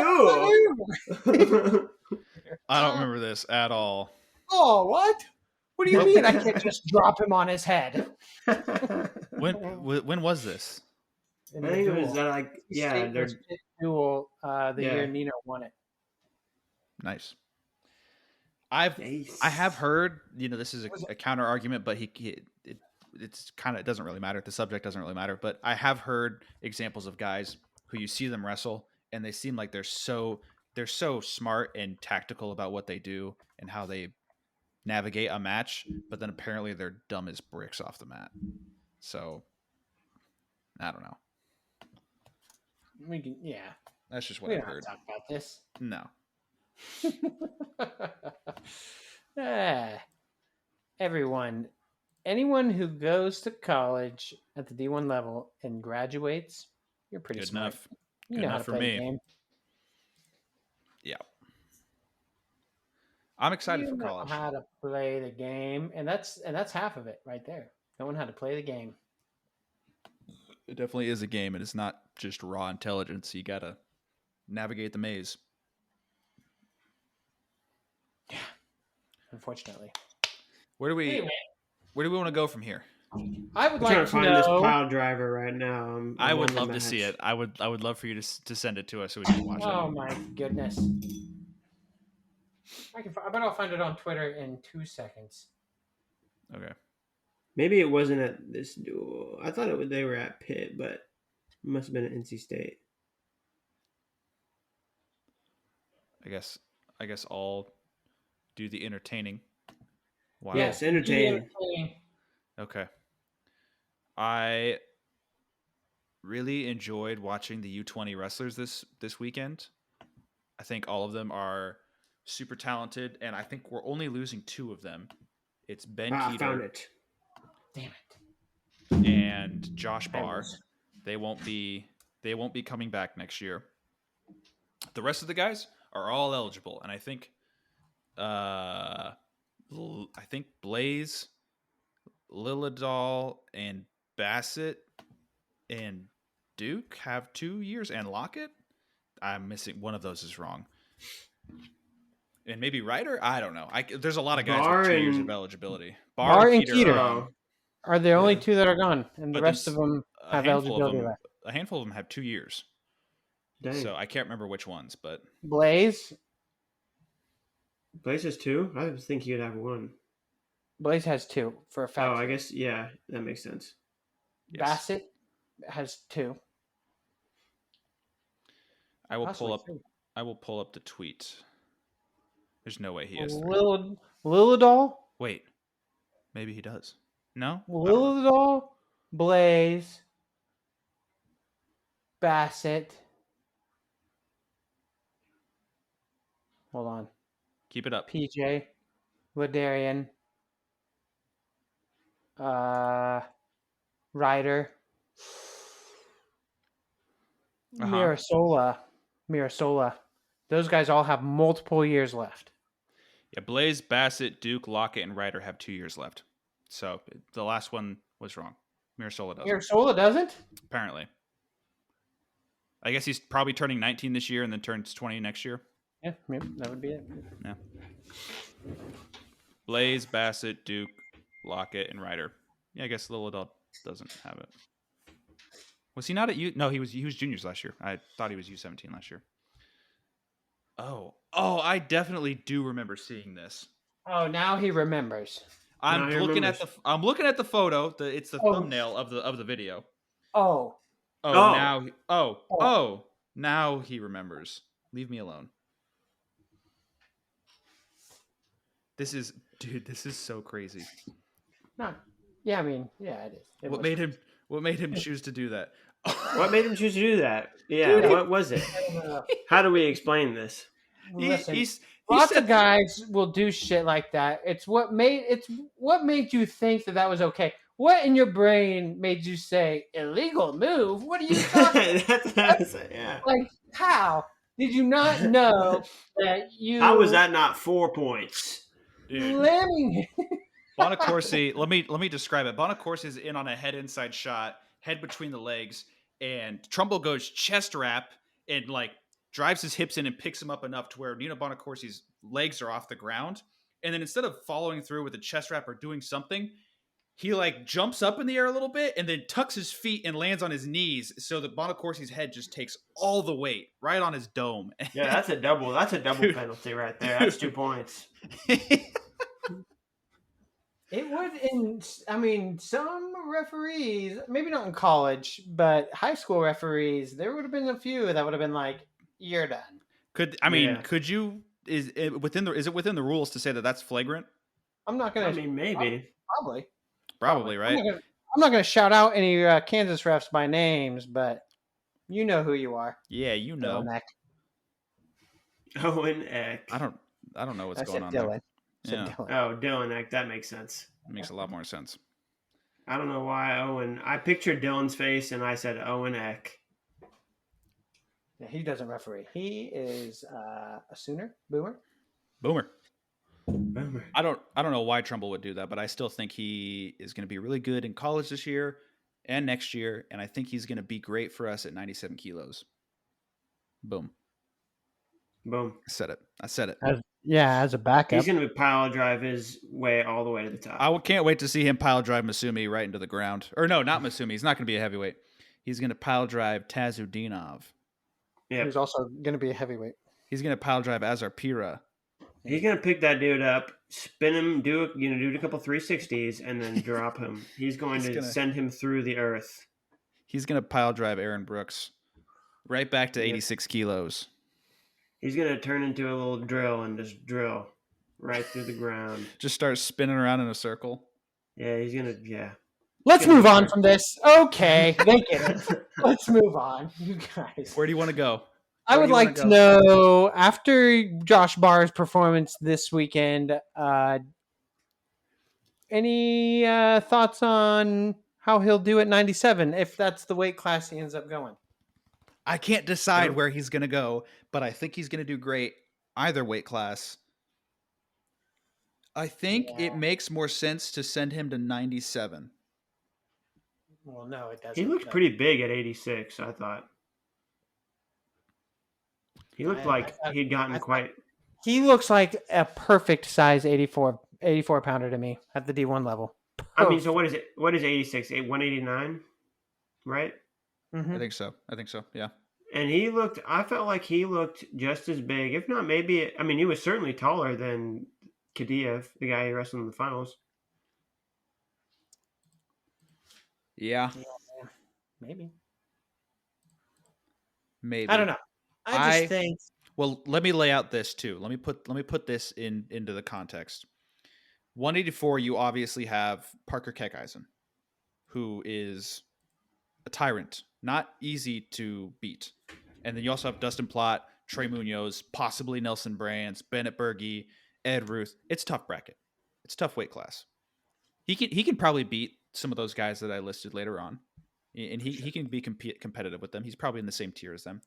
Speaker 3: do?"
Speaker 2: I don't remember this at all.
Speaker 1: "Oh, what? What do you
Speaker 2: Well-
Speaker 1: mean I can't just drop him on his head?"
Speaker 2: When was this?
Speaker 1: In
Speaker 3: I
Speaker 1: the
Speaker 3: think it was
Speaker 1: duel.
Speaker 3: like
Speaker 1: State
Speaker 3: they're
Speaker 1: versus Pitt duel, the
Speaker 3: Yeah.
Speaker 1: year Nino won it.
Speaker 2: Nice. I have heard, this is a counter argument, but it's kind of, it doesn't really matter. The subject doesn't really matter, but I have heard examples of guys who you see them wrestle and they seem like they're so smart and tactical about what they do and how they navigate a match, but then apparently they're dumb as bricks off the mat. So I don't know.
Speaker 1: We can, yeah.
Speaker 2: That's just what
Speaker 1: We
Speaker 2: I've
Speaker 1: don't have
Speaker 2: heard.
Speaker 1: to talk about this.
Speaker 2: No.
Speaker 1: Anyone who goes to college at the D1 level and graduates, you're pretty
Speaker 2: Good
Speaker 1: smart.
Speaker 2: enough.
Speaker 1: You
Speaker 2: Good
Speaker 1: know how
Speaker 2: enough
Speaker 1: to
Speaker 2: for
Speaker 1: play
Speaker 2: me.
Speaker 1: the game.
Speaker 2: Yeah. I'm excited
Speaker 1: You
Speaker 2: for
Speaker 1: know
Speaker 2: college.
Speaker 1: how to play the game, and that's half of it right there. Knowing how to play the game.
Speaker 2: It definitely is a game, and it's not just raw intelligence. You gotta navigate the maze.
Speaker 1: Yeah. Unfortunately.
Speaker 2: Where do we
Speaker 1: Anyway,
Speaker 2: want to go from here?
Speaker 1: I would
Speaker 3: I'm
Speaker 1: like
Speaker 3: trying
Speaker 1: to
Speaker 3: to find
Speaker 1: know.
Speaker 3: this pile driver right now.
Speaker 2: I
Speaker 3: I'm
Speaker 2: would
Speaker 3: on the
Speaker 2: love to see
Speaker 3: match.
Speaker 2: it. I would love for you to send it to us so we can watch
Speaker 1: Oh
Speaker 2: it.
Speaker 1: my goodness! I bet I'll find it on Twitter in 2 seconds.
Speaker 2: Okay.
Speaker 3: Maybe it wasn't at this duel. I thought they were at Pitt, but it must have been at NC State.
Speaker 2: I guess I'll do the entertaining. Wow.
Speaker 3: Yes, entertaining.
Speaker 2: Okay. I really enjoyed watching the U20 wrestlers this weekend. I think all of them are super talented, and I think we're only losing 2 of them. It's Ben
Speaker 3: I found
Speaker 2: Keeter
Speaker 3: it.
Speaker 1: Damn it!
Speaker 2: and Josh Barr.
Speaker 1: was-
Speaker 2: They won't be coming back next year. The rest of the guys are all eligible, and I think Blaze, Lilladal, and Bassett and Duke have 2 years, and Lockett. I'm missing one of those is wrong. And maybe Ryder? I don't know. There's a lot of guys
Speaker 3: Barr
Speaker 2: with 2 years of
Speaker 3: and-
Speaker 2: eligibility.
Speaker 1: Barr and Keeter.
Speaker 2: are gone,
Speaker 1: Are the only
Speaker 3: Yeah.
Speaker 1: 2 that are gone, and the
Speaker 2: but
Speaker 1: rest
Speaker 2: then
Speaker 1: of them
Speaker 2: a
Speaker 1: have
Speaker 2: handful of
Speaker 1: eligibility
Speaker 2: them-
Speaker 1: left?
Speaker 2: A handful of them have 2 years.
Speaker 3: Dang.
Speaker 2: So I can't remember which ones, but
Speaker 1: Blaze
Speaker 3: Blaze has 2? I was thinking you'd have 1.
Speaker 1: has 2 for a fact.
Speaker 3: Oh, I guess, yeah, that makes sense.
Speaker 2: yes.
Speaker 1: Bassett has 2.
Speaker 2: I will
Speaker 1: Possibly
Speaker 2: pull up the tweet. There's no way he has 3.
Speaker 1: Lilladal,
Speaker 2: Wait. Maybe he does. No? I don't know.
Speaker 1: Lilladal, Blaze, Bassett. Hold on.
Speaker 2: Keep it up.
Speaker 1: PJ, Ladarian, Ryder, Mirasola. Those guys all have multiple years left.
Speaker 2: Yeah, Blaze, Bassett, Duke, Lockett, and Ryder have 2 years left. So the last one was wrong. Mirasola doesn't.
Speaker 1: Mirasola doesn't?
Speaker 2: Apparently. I guess he's probably turning 19 this year and then turns 20 next year.
Speaker 1: Yeah, maybe that would be it.
Speaker 2: Yeah. Blaze, Bassett, Duke, Lockett, and Ryder. Yeah, I guess Little Adult doesn't have it. Was he not at U? No, he was juniors last year. I thought he was U17 last year. Oh, I definitely do remember seeing this.
Speaker 1: Oh, now he remembers.
Speaker 2: I'm
Speaker 3: Now he
Speaker 2: looking
Speaker 3: remembers.
Speaker 2: at the photo. It's the
Speaker 1: Oh.
Speaker 2: thumbnail of the video.
Speaker 1: Oh,
Speaker 2: Now he remembers. Leave me alone. This is so crazy.
Speaker 1: no. Yeah, I mean, yeah, it is.
Speaker 2: What made him choose to do that?
Speaker 3: What made him choose to do that? Yeah,
Speaker 1: Dude,
Speaker 3: what was it? How do we explain this?
Speaker 1: Listen, Lots of guys will do shit like that. It's what made you think that was okay. What in your brain made you say illegal move? What are you talking?
Speaker 3: That's what I was saying, yeah.
Speaker 1: Like how did you not know that you?
Speaker 3: How was that not 4 points?
Speaker 1: Slamming?
Speaker 2: Bonacorsi, let me describe it. Bonacorsi is in on a head inside shot, head between the legs, and Trumbull goes chest wrap and like drives his hips in and picks him up enough to where Nino Bonacorsi's legs are off the ground. And then instead of following through with the chest wrap or doing something, he like jumps up in the air a little bit and then tucks his feet and lands on his knees so that Bonacorsi's head just takes all the weight right on his dome.
Speaker 3: Yeah, that's a double penalty right there. That's 2 points.
Speaker 1: It would some referees, maybe not in college, but high school referees, there would have been a few that would have been like, "You're done."
Speaker 2: Could you is it within the rules to say that that's flagrant?
Speaker 1: I'm not gonna.
Speaker 3: Maybe.
Speaker 2: Probably, right?
Speaker 1: I'm not gonna shout out any Kansas refs by names, but you know who you are.
Speaker 2: Yeah, you know.
Speaker 3: Owen Eck.
Speaker 2: I don't know what's going on
Speaker 1: Dylan.
Speaker 2: there. Yeah.
Speaker 1: Dylan.
Speaker 3: Oh, Dylan Eck. That makes sense.
Speaker 2: It makes a lot more sense.
Speaker 3: I don't know why Owen. I pictured Dylan's face and I said Owen Eck.
Speaker 1: Yeah, he doesn't referee. He is a Sooner Boomer.
Speaker 2: Boomer. I don't know why Trumbull would do that, but I still think he is going to be really good in college this year and next year, and I think he's going to be great for us at 97 kilos. Boom.
Speaker 3: Boom.
Speaker 2: I said it.
Speaker 1: As a backup.
Speaker 3: He's going to pile drive his way all the way to the top.
Speaker 2: I can't wait to see him pile drive Masumi right into the ground. Or no, not Masumi. He's not going to be a heavyweight. He's going to pile drive Tazudinov.
Speaker 3: Yeah.
Speaker 1: Who's also going to be a heavyweight.
Speaker 2: He's going to pile drive Azar Pira.
Speaker 3: He's going to pick that dude up, spin him, do a couple 360s, and then drop him. He's going to send him through the earth.
Speaker 2: He's going to pile drive Aaron Brooks right back to 86 kilos.
Speaker 3: He's going to turn into a little drill and just drill right through the ground.
Speaker 2: Just start spinning around in a circle.
Speaker 3: Yeah, he's going to, yeah.
Speaker 1: Let's move on from this. Okay, they get it. Let's move on, you guys.
Speaker 2: Where do you want to go?
Speaker 1: I would like to know, after Josh Barr's performance this weekend, any thoughts on how he'll do at 97, if that's the weight class he ends up going?
Speaker 2: I can't decide where he's going to go, but I think he's going to do great either weight class. I think it makes more sense to send him to 97.
Speaker 1: Well, no, it doesn't.
Speaker 3: He looked pretty big at 86, I thought. He looked like he'd gotten quite...
Speaker 1: He looks like a perfect size 84 pounder to me at the D1 level. Perfect.
Speaker 3: I mean, so what is it? What is 86? 189? Right?
Speaker 2: Mm-hmm. I think so. Yeah.
Speaker 3: And I felt like he looked just as big, if not maybe, I mean, he was certainly taller than Kadiev, the guy he wrestled in the finals.
Speaker 2: Yeah.
Speaker 1: Maybe.
Speaker 2: I
Speaker 1: don't know. I just think.
Speaker 2: Well, let me lay out this too. Let me put this into the context. 184, you obviously have Parker Keckeisen, who is a tyrant, not easy to beat. And then you also have Dustin Plott, Trey Munoz, possibly Nelson Brands, Bennett Berge, Ed Ruth. It's a tough bracket. It's a tough weight class. He can probably beat some of those guys that I listed later on, and he can be competitive with them. He's probably in the same tier as them.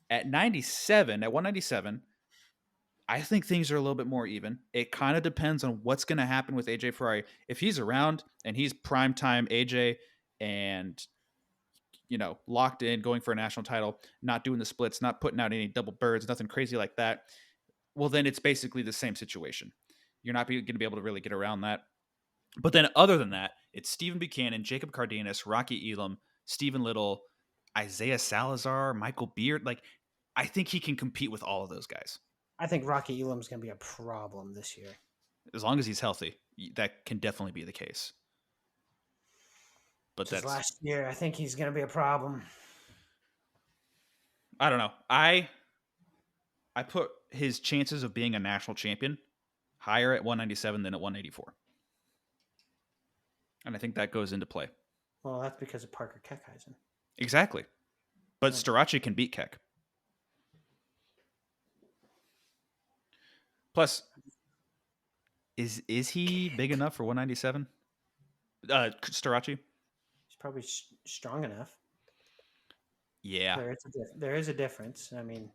Speaker 2: At 197, I think things are a little bit more even. It kind of depends on what's going to happen with AJ Ferrari. If he's around and he's primetime AJ and, locked in, going for a national title, not doing the splits, not putting out any double birds, nothing crazy like that, well, then it's basically the same situation. You're not going to be able to really get around that. But then other than that, it's Stephen Buchanan, Jacob Cardenas, Rocky Elam, Stephen Little, Isaiah Salazar, Michael Beard. Like, I think he can compete with all of those guys.
Speaker 1: I think Rocky Elam's going to be a problem this year.
Speaker 2: As long as he's healthy, that can definitely be the case. But that's
Speaker 1: last year. I think he's going to be a problem.
Speaker 2: I don't know. I put his chances of being a national champion higher at 197 than at 184. And I think that goes into play.
Speaker 1: Well, that's because of Parker Keckeisen.
Speaker 2: Exactly. But Starace can beat Keck. Plus, is he big enough for 197? Starachi?
Speaker 1: He's probably strong enough.
Speaker 2: Yeah.
Speaker 1: There is a difference. I mean,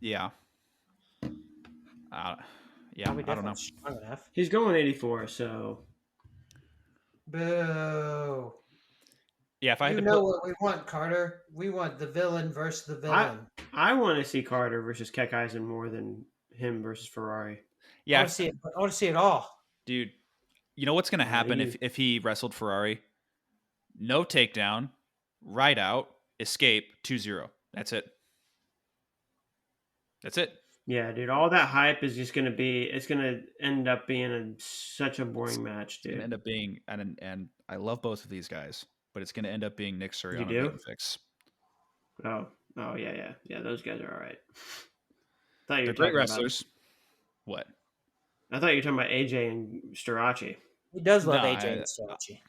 Speaker 2: Yeah. Yeah,
Speaker 1: probably
Speaker 2: I don't know.
Speaker 1: definitely strong enough.
Speaker 3: He's going 84, so
Speaker 1: Boo.
Speaker 2: Yeah, if I had
Speaker 1: You
Speaker 2: to
Speaker 1: know
Speaker 2: put,
Speaker 1: what we want, Carter? We want the villain versus the villain.
Speaker 3: I want to see Carter versus Keckeisen more than him versus Ferrari.
Speaker 1: I
Speaker 2: yeah,
Speaker 1: want to see it. I want to see it all.
Speaker 2: dude, you know what's going to happen if he wrestled Ferrari? No takedown, ride out, escape, 2-0. That's it. That's it.
Speaker 3: Yeah, dude. All that hype is just going to be. It's going to end up being such a boring match,
Speaker 2: It's going
Speaker 3: dude.
Speaker 2: to end up being, and I love both of these guys, but it's going to end up being Nick Suriano
Speaker 3: You do?
Speaker 2: getting fix.
Speaker 3: Oh, yeah. Those guys are all right. Thought you
Speaker 2: They're
Speaker 3: were
Speaker 2: great
Speaker 3: talking
Speaker 2: wrestlers. What?
Speaker 3: I thought you were talking about AJ and Starachi.
Speaker 1: He does love
Speaker 2: No,
Speaker 1: AJ and Starachi.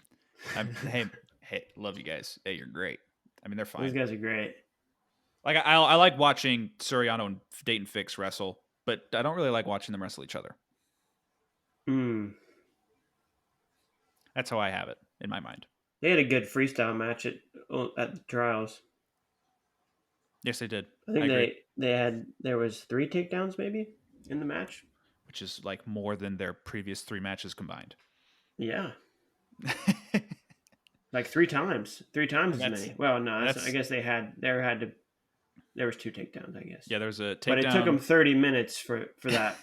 Speaker 2: Hey, love you guys. Hey, you're great. I mean, they're fine.
Speaker 3: Those guys are great.
Speaker 2: Like I like watching Suriano and Dayton Fix wrestle, but I don't really like watching them wrestle each other. That's how I have it in my mind.
Speaker 3: They had a good freestyle match at the trials.
Speaker 2: Yes, they did.
Speaker 3: I think
Speaker 2: agree.
Speaker 3: there was 3 takedowns maybe in the match.
Speaker 2: Which is like more than their previous 3 matches combined.
Speaker 3: Yeah. Like 3 times. 3 times as many. Well, no, I guess there was 2 takedowns, I guess.
Speaker 2: Yeah, there was a takedown.
Speaker 3: But it took them 30 minutes for that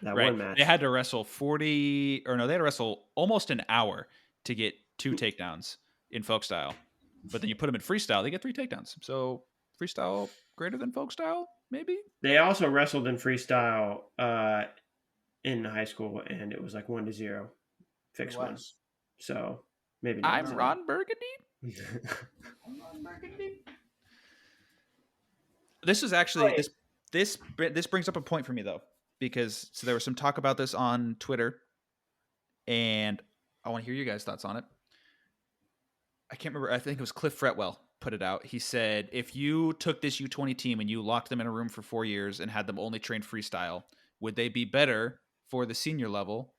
Speaker 2: right.
Speaker 3: one match.
Speaker 2: They had to wrestle they had to wrestle almost an hour to get 2 takedowns in folk style. But then you put them in freestyle, they get 3 takedowns. So freestyle greater than folk style, maybe?
Speaker 3: They also wrestled in freestyle in high school, and it was like 1-0. Fix one. So maybe not.
Speaker 2: I'm Ron Burgundy. This is actually this brings up a point for me though, because so there was some talk about this on Twitter, and I want to hear you guys' thoughts on it. I can't remember. I think it was Cliff Fretwell put it out. He said, if you took this U20 team and you locked them in a room for 4 years and had them only train freestyle, would they be better for the senior level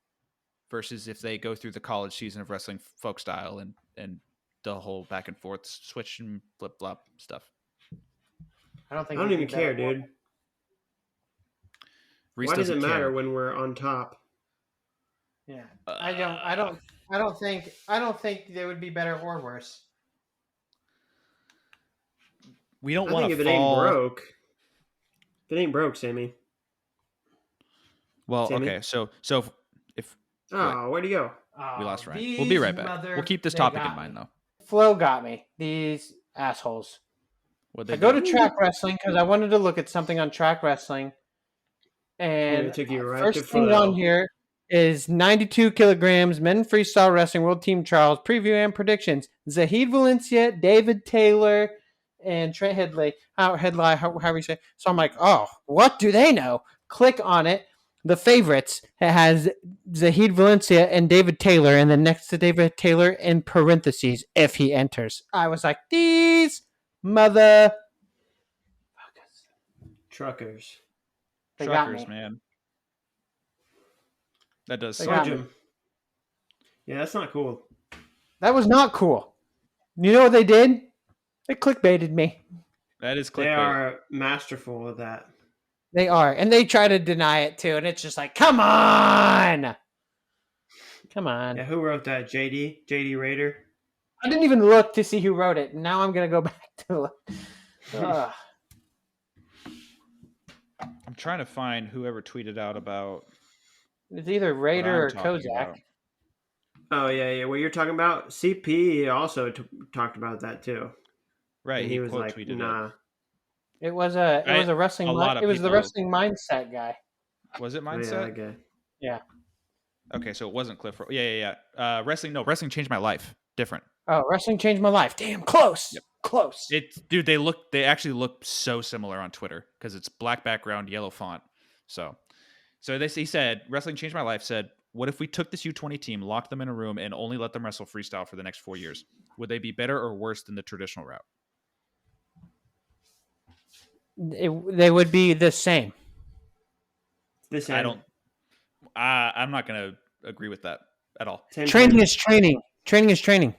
Speaker 2: versus if they go through the college season of wrestling folk style and the whole back and forth switch and flip flop stuff?
Speaker 3: I don't even care, dude.
Speaker 2: Reese
Speaker 3: Why does it matter
Speaker 2: care.
Speaker 3: when we're on top?
Speaker 1: Yeah, I don't think they would be better or worse.
Speaker 2: We don't want to.
Speaker 3: If it ain't broke, Sammy.
Speaker 2: Well,
Speaker 3: Sammy?
Speaker 2: okay, so if
Speaker 3: where'd he go?
Speaker 2: We lost Ryan. We'll be right back. We'll keep this topic in mind though.
Speaker 1: Flo got me. These assholes.
Speaker 2: I
Speaker 1: go to track wrestling because I wanted to look at something on track wrestling. And
Speaker 3: took you right
Speaker 1: first
Speaker 3: to
Speaker 1: thing on here is 92 kilograms, men freestyle wrestling world team trials, preview and predictions. Zahid Valencia, David Taylor, and Trent Headley. How we say. So I'm like, oh, what do they know? Click on it. The favorites, it has Zahid Valencia and David Taylor, and then next to David Taylor in parentheses, if he enters. I was like, these mother
Speaker 3: truckers.
Speaker 1: They got me.
Speaker 2: Man. That does
Speaker 3: suck. Yeah, that's not cool.
Speaker 1: That was not cool. You know what they did? They clickbaited me.
Speaker 2: That is clickbait.
Speaker 3: They are masterful at that.
Speaker 1: They are. And they try to deny it too. And it's just like, come on. Come on.
Speaker 3: Yeah, who wrote that? JD Raider?
Speaker 1: I didn't even look to see who wrote it. Now I'm going to go back to look.
Speaker 2: I'm trying to find whoever tweeted out about.
Speaker 1: It's either Raider or Kozak.
Speaker 3: Oh, yeah. What you're talking about? CP also talked about that too.
Speaker 2: Right.
Speaker 3: And he was like, nah.
Speaker 1: It was a wrestling. It was the wrestling mindset guy.
Speaker 2: Was it mindset?
Speaker 3: Oh, yeah, that guy.
Speaker 1: Yeah.
Speaker 2: Okay, so it wasn't Cliff. Yeah. Wrestling changed my life. Different.
Speaker 1: Oh, wrestling changed my life. Damn, close. Yep. Close.
Speaker 2: They actually look so similar on Twitter because it's black background, yellow font. So he said, wrestling changed my life. Said, what if we took this U20 team, locked them in a room, and only let them wrestle freestyle for the next 4 years? Would they be better or worse than the traditional route?
Speaker 1: They would be the same.
Speaker 3: This
Speaker 2: I
Speaker 3: end.
Speaker 2: don't. I'm not going to agree with that at all.
Speaker 3: 10,
Speaker 1: Training
Speaker 3: 10.
Speaker 1: is training. Training is training.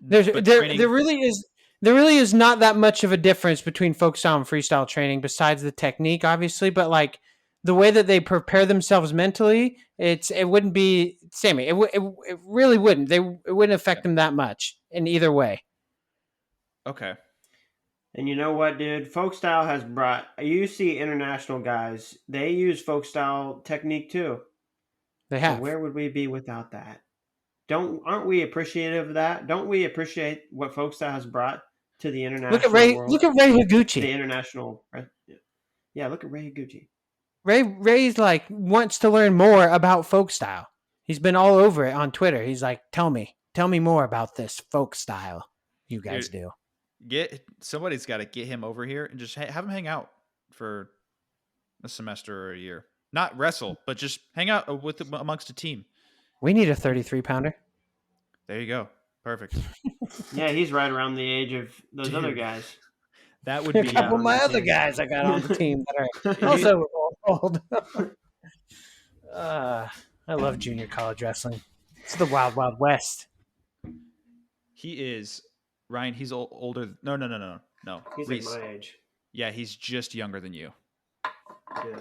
Speaker 1: There
Speaker 2: Training,
Speaker 1: really is not that much of a difference between folk style and freestyle training besides the technique, obviously. But like the way that they prepare themselves mentally, it wouldn't be Sammy. It really wouldn't. It wouldn't affect them that much in either way.
Speaker 2: okay.
Speaker 3: And you know what, dude? Folk style has brought. You see international guys. They use folk style technique too.
Speaker 1: They
Speaker 3: So
Speaker 1: have.
Speaker 3: where would we be without that? Aren't we appreciative of that? Don't we appreciate what folk style has brought to the international world?
Speaker 1: Look at Ray
Speaker 3: The
Speaker 1: Higuchi.
Speaker 3: international. Yeah, look at Ray Higuchi.
Speaker 1: Ray's like wants to learn more about folk style. He's been all over it on Twitter. He's like, tell me more about this folk style you guys
Speaker 2: Dude,
Speaker 1: do.
Speaker 2: Somebody's got to get him over here and just have him hang out for a semester or a year. Not wrestle, but just hang out amongst a team.
Speaker 1: We need a 33-pounder.
Speaker 2: There you go. Perfect.
Speaker 3: Yeah, he's right around the age of those
Speaker 2: Dude.
Speaker 3: other guys.
Speaker 2: That would
Speaker 1: A
Speaker 2: be
Speaker 1: couple of my other
Speaker 3: team.
Speaker 1: guys I got on the team that are also old. I love junior college wrestling. It's the wild, wild west.
Speaker 2: He is Ryan. He's older. No.
Speaker 3: He's
Speaker 2: Reese.
Speaker 3: like my age.
Speaker 2: Yeah, he's just younger than you.
Speaker 3: Yeah.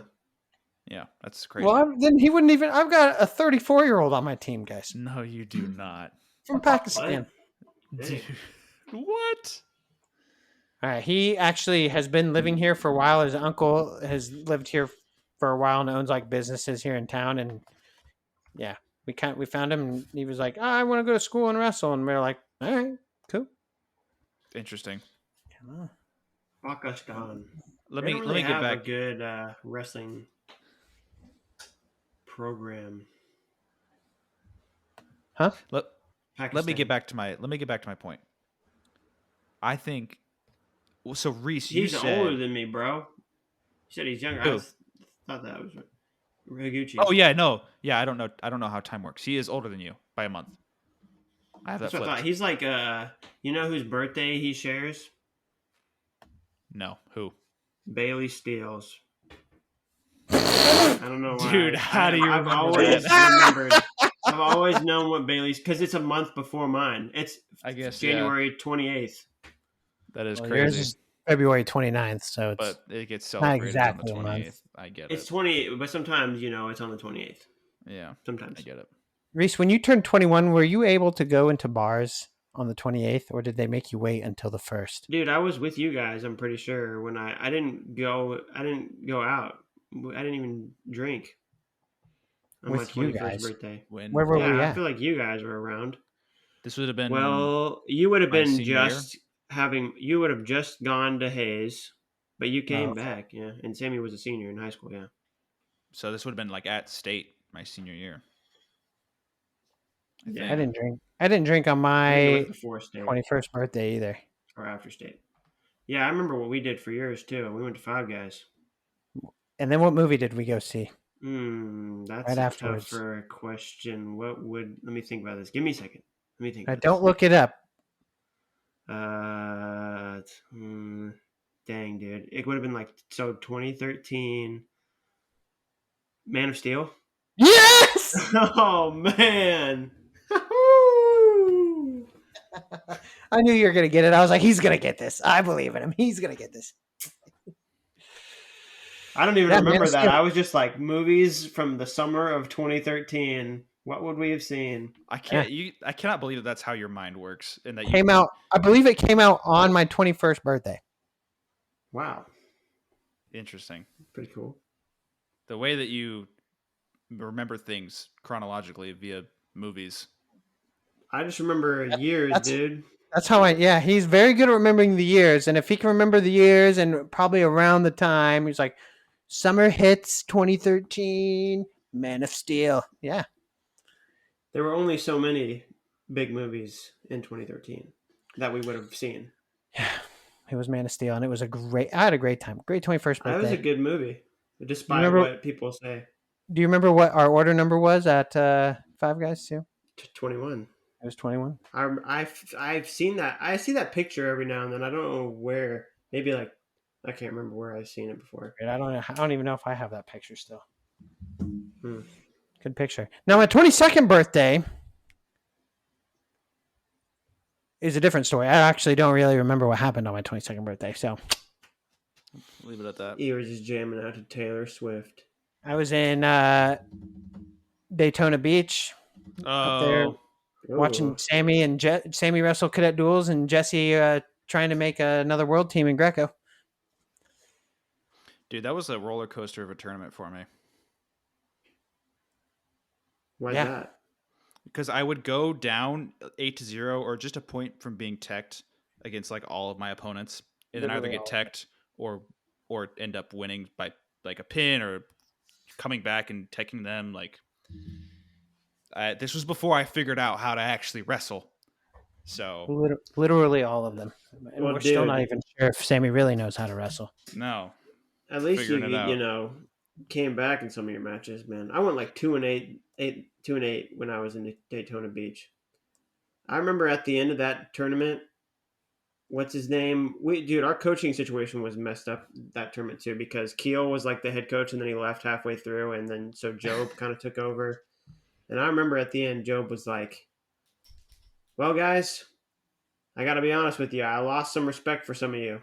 Speaker 2: Yeah, that's crazy.
Speaker 1: Well, then he wouldn't even. I've got a 34-year-old on my team, guys,
Speaker 2: No, you do not.
Speaker 1: from Pakistan.
Speaker 2: Dude, what?
Speaker 1: All right, he actually has been living here for a while. His uncle has lived here for a while and owns like businesses here in town. And yeah, we found him, and he was like, "I want to go to school and wrestle," and we are like, "All right, cool."
Speaker 2: Interesting.
Speaker 3: Pakistan.
Speaker 2: Let
Speaker 3: They
Speaker 2: me
Speaker 3: don't
Speaker 2: let me
Speaker 3: really
Speaker 2: get
Speaker 3: have
Speaker 2: back.
Speaker 3: a good wrestling program.
Speaker 1: Huh?
Speaker 2: Let
Speaker 3: Pakistan.
Speaker 2: me get back to my point. I think so. Reese,
Speaker 3: He's
Speaker 2: you said
Speaker 3: older than me, bro. You said he's younger.
Speaker 2: Who?
Speaker 3: I thought that was Higuchi.
Speaker 2: Oh yeah, no, yeah. I don't know how time works. He is older than you by a month. I have that
Speaker 3: That's what I
Speaker 2: flipped.
Speaker 3: thought. He's like you know whose birthday he shares?
Speaker 2: No, who?
Speaker 3: Bailey Steele's. I don't know why.
Speaker 2: Dude, how do you
Speaker 3: I've
Speaker 2: remember
Speaker 3: always
Speaker 2: that?
Speaker 3: remembered. I've always known what Bailey's because it's a month before mine. It's
Speaker 2: I guess
Speaker 3: January 28th.
Speaker 2: that is
Speaker 1: Well, yours
Speaker 2: crazy.
Speaker 1: is February 29th, so it's
Speaker 2: But it gets
Speaker 1: not
Speaker 2: celebrated
Speaker 1: exactly a
Speaker 2: on the
Speaker 1: month.
Speaker 2: 28th. I get
Speaker 3: It's
Speaker 2: it.
Speaker 3: 28, but sometimes it's on the 28th.
Speaker 2: Yeah,
Speaker 3: Sometimes.
Speaker 2: I get it.
Speaker 1: Reese, when you turned 21, were you able to go into bars on the 28th, or did they make you wait until the 1st?
Speaker 3: Dude, I was with you guys. I'm pretty sure when I didn't go out. I didn't even drink on
Speaker 1: With
Speaker 3: my
Speaker 1: you
Speaker 3: 21st
Speaker 1: guys?
Speaker 3: birthday.
Speaker 2: When
Speaker 1: Where were we
Speaker 3: Yeah, I
Speaker 1: at?
Speaker 3: feel like you guys were around.
Speaker 2: this would have been
Speaker 3: Well, you would have
Speaker 2: my
Speaker 3: been
Speaker 2: senior year?
Speaker 3: you would have just gone to Hayes, but you came
Speaker 1: okay.
Speaker 3: back, yeah. And Sammy was a senior in high school, yeah.
Speaker 2: so this would have been like at state my senior year.
Speaker 3: Yeah.
Speaker 1: I didn't drink. I didn't drink on
Speaker 3: I think it
Speaker 1: my
Speaker 3: was before state
Speaker 1: 21st birthday either.
Speaker 3: or after state. Yeah, I remember what we did for yours too. We went to Five Guys.
Speaker 1: And then what movie did we go see?
Speaker 3: That's
Speaker 1: Right
Speaker 3: a
Speaker 1: afterwards.
Speaker 3: tougher question. Let me think about this. Give me a second. Let me think.
Speaker 1: I
Speaker 3: about
Speaker 1: don't look it up.
Speaker 3: Dang, dude. It would have been 2013 Man of Steel.
Speaker 1: Yes!
Speaker 3: Oh man.
Speaker 1: I knew you were going to get it. I was like, he's going to get this. I believe in him. He's going to get this.
Speaker 3: I don't even
Speaker 1: Yeah, Man
Speaker 3: remember
Speaker 1: of
Speaker 3: that.
Speaker 1: Steel.
Speaker 3: I was just like movies from the summer of 2013. What would we have seen?
Speaker 2: I can't. I cannot believe that that's how your mind works, and that you
Speaker 1: Came out. I believe it came out on my 21st birthday.
Speaker 3: Wow,
Speaker 2: Interesting.
Speaker 3: pretty cool.
Speaker 2: The way that you remember things chronologically via movies.
Speaker 3: I just remember years,
Speaker 1: that's-
Speaker 3: dude.
Speaker 1: That's how he's very good at remembering the years. And if he can remember the years and probably around the time, he's like, Summer Hits 2013, Man of Steel. Yeah.
Speaker 3: There were only so many big movies in 2013 that we would have seen.
Speaker 1: Yeah. It was Man of Steel, and it was I had a great time. Great 21st
Speaker 3: That was
Speaker 1: birthday.
Speaker 3: a good movie, despite
Speaker 1: Remember-
Speaker 3: what people say.
Speaker 1: Do you remember what our order number was at Five Guys too?
Speaker 3: 21.
Speaker 1: It was 21.
Speaker 3: I've seen that. I see that picture every now and then. I don't know where. Maybe I can't remember where I've seen it before.
Speaker 1: I don't even know if I have that picture still. Good picture. Now, my 22nd birthday is a different story. I actually don't really remember what happened on my 22nd birthday. So
Speaker 2: Leave it at that.
Speaker 3: You were just jamming out to Taylor Swift.
Speaker 1: I was in Daytona Beach up there
Speaker 2: Oh,
Speaker 1: watching Sammy and Sammy wrestle cadet duels and Jesse trying to make another world team in Greco.
Speaker 2: dude, that was a roller coaster of a tournament for me.
Speaker 3: Why's
Speaker 1: Yeah.
Speaker 3: that?
Speaker 2: Because I would go down 8-0 or just a point from being teched against like all of my opponents, and then either
Speaker 1: Literally
Speaker 2: get
Speaker 1: all of
Speaker 2: teched or end up winning by like a pin or coming back and teching them. Like this was before I figured out how to actually wrestle. So
Speaker 1: Literally all of them. And
Speaker 3: Well,
Speaker 1: we're still
Speaker 3: dude.
Speaker 1: not even sure if Sammy really knows how to wrestle.
Speaker 2: no,
Speaker 3: At least you
Speaker 2: Figuring it out.
Speaker 3: came back in some of your matches, man. I went like 2-8 when I was in Daytona Beach. I remember at the end of that tournament, what's his name? Our coaching situation was messed up that tournament too because Keel was like the head coach and then he left halfway through and then so Job kind of took over. And I remember at the end, Job was like, "Well, guys, I got to be honest with you. I lost some respect for some of you."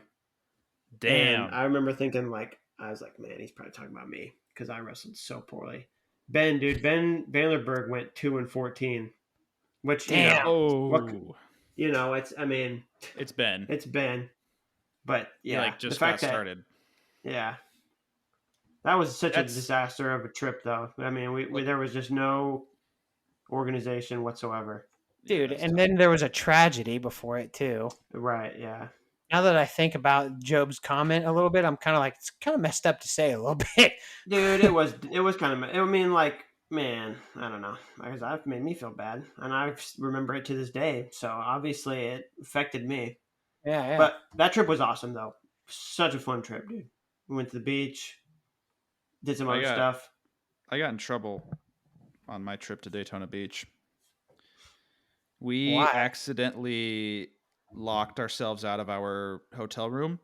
Speaker 2: damn.
Speaker 3: And I remember thinking, I was like, man, he's probably talking about me because I wrestled so poorly. Ben Vanderberg went 2-14, which
Speaker 1: Damn.
Speaker 2: It's Ben.
Speaker 3: it's Ben, but
Speaker 2: He
Speaker 3: yeah,
Speaker 2: like just
Speaker 3: the fact
Speaker 2: got started.
Speaker 3: yeah, that was such
Speaker 2: That's-
Speaker 3: a disaster of a trip, though. I mean, we there was just no organization whatsoever.
Speaker 1: Dude,
Speaker 2: that's
Speaker 1: and
Speaker 2: tough.
Speaker 1: then there was a tragedy before it too.
Speaker 3: Right? Yeah.
Speaker 1: Now that I think about Job's comment a little bit, I'm kind of like, it's kind of messed up to say a little bit.
Speaker 3: Dude, it was kind of. I mean, like, man, I don't know. That made me feel bad, and I remember it to this day. So obviously, it affected me.
Speaker 1: Yeah.
Speaker 3: But that trip was awesome, though. Such a fun trip, dude. We went to the beach, did some other stuff.
Speaker 2: I got in trouble on my trip to Daytona Beach. We
Speaker 1: Why?
Speaker 2: accidentally locked ourselves out of our hotel room,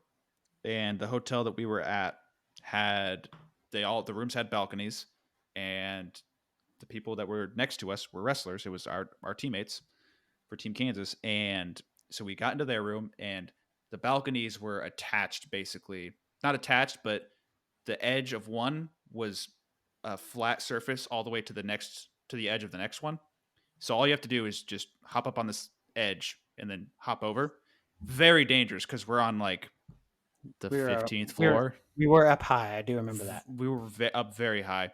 Speaker 2: and the hotel that we were at had the rooms had balconies, and the people that were next to us were wrestlers. It was our teammates for Team Kansas, and so we got into their room, and the balconies were attached, basically not attached, but the edge of one was a flat surface all the way to the edge of the next one. So all you have to do is just hop up on this edge and then hop over. Very dangerous because we're on like the 15th floor.
Speaker 1: We were up high. I do remember that.
Speaker 2: We were up very high.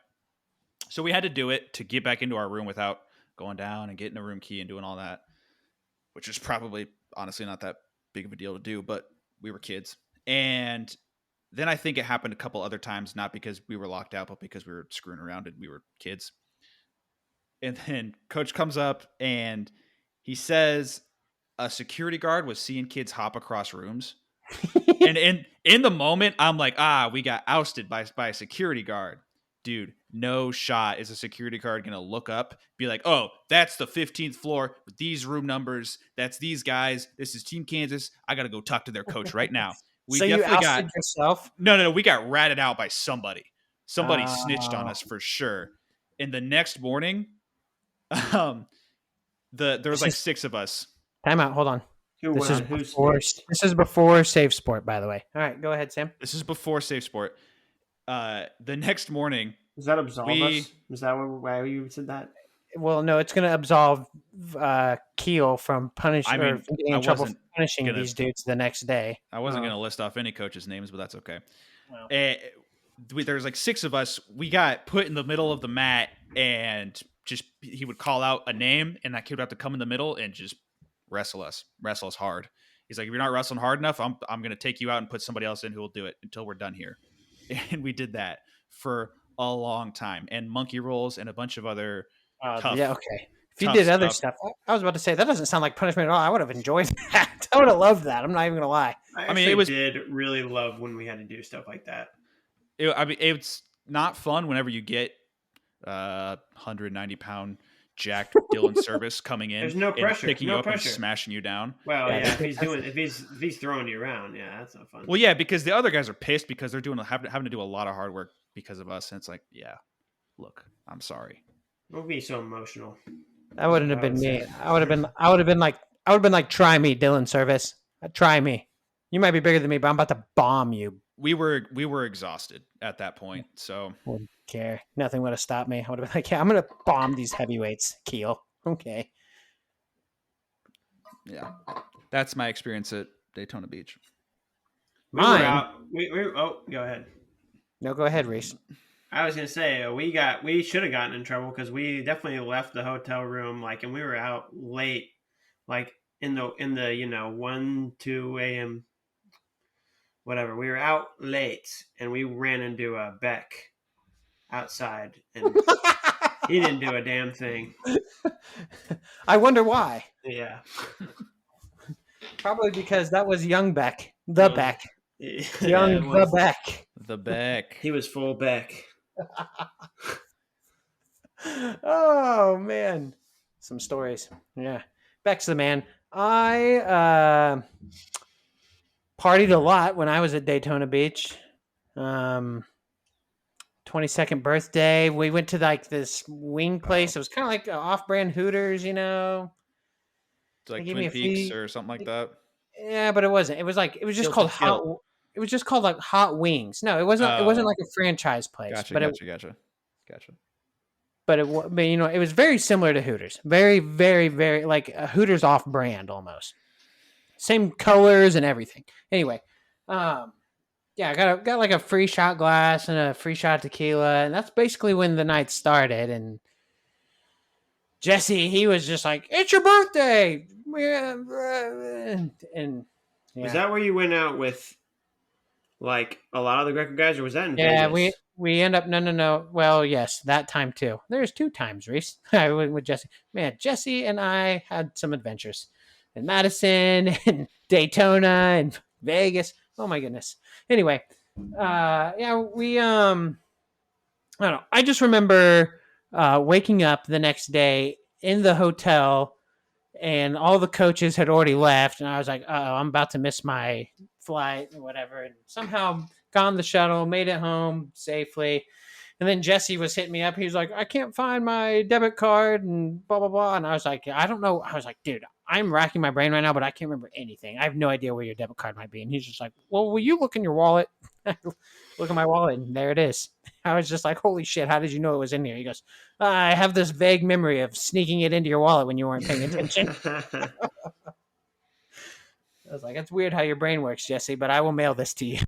Speaker 2: So we had to do it to get back into our room without going down and getting a room key and doing all that, which is probably honestly not that big of a deal to do, but we were kids. And then I think it happened a couple other times, not because we were locked out, but because we were screwing around and we were kids. And then coach comes up and he says a security guard was seeing kids hop across rooms. And in the moment, I'm like, we got ousted by a security guard. Dude, no shot is a security guard going to look up, be like, oh, that's the 15th floor with these room numbers. That's these guys. This is Team Kansas. I got to go talk to their coach right now.
Speaker 1: So you ousted yourself?
Speaker 2: No. We got ratted out by somebody. Somebody snitched on us for sure. And the next morning, there was like 6 of us.
Speaker 1: Time out. Hold on. This is before Save Sport, by the way. All right, go ahead, Sam.
Speaker 2: This is before Save Sport. The next morning,
Speaker 3: does that absolve us? Is that why you said that?
Speaker 1: Well, no, it's going to absolve Keel from getting in trouble for punishing these dudes the next day.
Speaker 2: I wasn't going to list off any coaches' names, but that's okay.
Speaker 1: Wow.
Speaker 2: There's like 6 of us. We got put in the middle of the mat, and just he would call out a name, and that kid would have to come in the middle and just wrestle us hard. He's like, if you're not wrestling hard enough, I'm going to take you out and put somebody else in who will do it until we're done here. And we did that for a long time, and monkey rolls and a bunch of other tough.
Speaker 1: Yeah, okay. If you did other stuff, I was about to say that doesn't sound like punishment at all. I would have enjoyed that. I would have loved that. I'm not even gonna lie.
Speaker 3: I did really love when we had to do stuff like that.
Speaker 2: It's not fun whenever you get 190-pound jacked Dylan Service coming in.
Speaker 3: There's no pressure,
Speaker 2: picking you up and smashing you down.
Speaker 3: Well, yeah, if he's throwing you around, yeah, that's not fun.
Speaker 2: Well, yeah, because the other guys are pissed because they're having to do a lot of hard work because of us, and it's like, yeah, look, I'm sorry.
Speaker 3: Don't be so emotional.
Speaker 1: That wouldn't have
Speaker 3: I
Speaker 1: been
Speaker 3: would
Speaker 1: me.
Speaker 3: say.
Speaker 1: I would have been like, try me, Dylan Service. Try me. You might be bigger than me, but I'm about to bomb you.
Speaker 2: We were exhausted at that point, so
Speaker 1: Wouldn't care. Nothing would have stopped me. I would have been like, yeah, I'm gonna bomb these heavyweights, Keel. Okay.
Speaker 2: yeah, that's my experience at Daytona Beach.
Speaker 3: We were
Speaker 1: Mine.
Speaker 3: out. Oh, go ahead.
Speaker 1: No, go ahead, Reese.
Speaker 3: I was gonna say we should have gotten in trouble because we definitely left the hotel room and we were out late, like in the 1-2 a.m. whatever. We were out late and we ran into Beck outside and he didn't do a damn thing.
Speaker 1: I wonder why.
Speaker 3: Yeah,
Speaker 1: Probably because that was young Beck, the Beck, young the Beck.
Speaker 2: The Beck.
Speaker 3: He was full Beck.
Speaker 1: Oh man, some stories. Yeah, Beck's the man. I partied a lot when I was at Daytona Beach. 22nd birthday. We went to like this wing place. It was kind of like off-brand Hooters, you know.
Speaker 2: It's like
Speaker 1: They gave me
Speaker 2: Twin
Speaker 1: a
Speaker 2: Peaks
Speaker 1: free-
Speaker 2: or something like that.
Speaker 1: Yeah, but it wasn't. It was just
Speaker 3: Guilty
Speaker 1: called
Speaker 3: Kill.
Speaker 1: Hot. It was just called like Hot Wings. No, it wasn't. It wasn't
Speaker 2: Oh.
Speaker 1: like a franchise place.
Speaker 2: Gotcha,
Speaker 1: but
Speaker 2: gotcha.
Speaker 1: but you know, it was very similar to Hooters. Very, very, very like a Hooters off-brand almost. Same colors and everything. Anyway, yeah, I got like a free shot glass and a free shot of tequila, and that's basically when the night started. And Jesse, he was just like, "It's your birthday," and yeah.
Speaker 3: Was that where you went out with like a lot of the Greco guys, or was that in
Speaker 1: Yeah,
Speaker 3: Vegas?
Speaker 1: we end up no. Well, yes, that time too. There's 2 times, Reese. I went with Jesse. Man, Jesse and I had some adventures in Madison and Daytona and Vegas. Oh my goodness. Anyway, yeah, we I don't know. I just remember waking up the next day in the hotel and all the coaches had already left, and I was like, "Oh, I'm about to miss my flight or whatever." And somehow got on the shuttle, made it home safely. And then Jesse was hitting me up. He was like, "I can't find my debit card," and blah blah blah. And I was like, "I don't know." I was like, "Dude, I'm racking my brain right now, but I can't remember anything. I have no idea where your debit card might be." And he's just like, "Well, will you look in your wallet?" Look at my wallet, and there it is. I was just like, "Holy shit! How did you know it was in here?" He goes, "I have this vague memory of sneaking it into your wallet when you weren't paying attention." I was like, "That's weird how your brain works, Jesse, but I will mail this to you."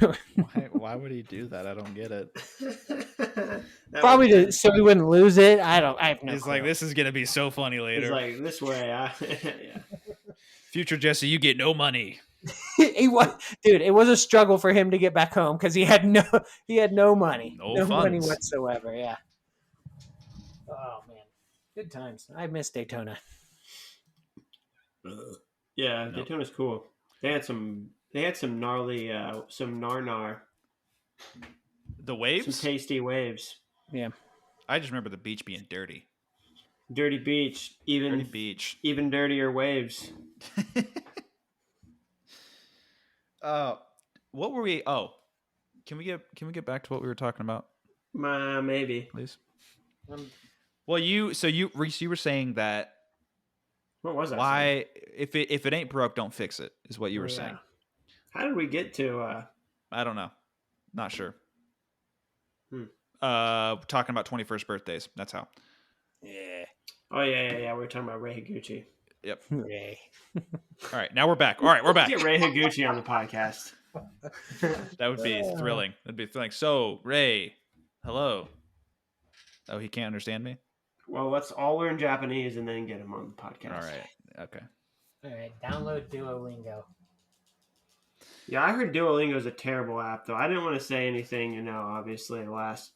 Speaker 2: Why would he do that? I don't get it.
Speaker 1: Probably so we wouldn't lose it. I have no
Speaker 2: He's
Speaker 1: clue.
Speaker 2: like, this is gonna be so funny later.
Speaker 3: He's like, this way, yeah.
Speaker 2: Future Jesse, you get no money.
Speaker 1: Dude, it was a struggle for him to get back home because he had no money.
Speaker 2: No
Speaker 1: money
Speaker 2: funds.
Speaker 1: whatsoever. Yeah. Oh man. Good times. I miss Daytona.
Speaker 3: Yeah, Daytona's cool. They had some gnarly, some nar,
Speaker 2: The
Speaker 3: some
Speaker 2: waves?
Speaker 3: tasty waves.
Speaker 1: Yeah.
Speaker 2: I just remember the beach being dirty.
Speaker 3: Dirty beach,
Speaker 2: Dirty beach.
Speaker 3: even dirtier waves.
Speaker 2: What were we? Oh, can we get back to what we were talking about,
Speaker 3: Maybe.
Speaker 2: please? Well, Reese, you were saying that
Speaker 3: What was that?
Speaker 2: why if it ain't broke, don't fix it, is what you were saying.
Speaker 3: How did we get to?
Speaker 2: I don't know, not sure.
Speaker 3: Hmm.
Speaker 2: Talking about 21st birthdays. That's how.
Speaker 1: Yeah.
Speaker 3: Oh yeah. We were talking about Ray Higuchi.
Speaker 2: Yep.
Speaker 1: Yeah.
Speaker 2: All right, now we're back. All right, we're back.
Speaker 3: Get Ray Higuchi on the podcast.
Speaker 2: That would be thrilling. That'd be thrilling. So, Ray, hello. Oh, he can't understand me?
Speaker 3: Well, let's all learn Japanese and then get him on the podcast.
Speaker 2: All right. Okay.
Speaker 1: All right. Download Duolingo.
Speaker 3: Yeah, I heard Duolingo is a terrible app, though. I didn't want to say anything, obviously the last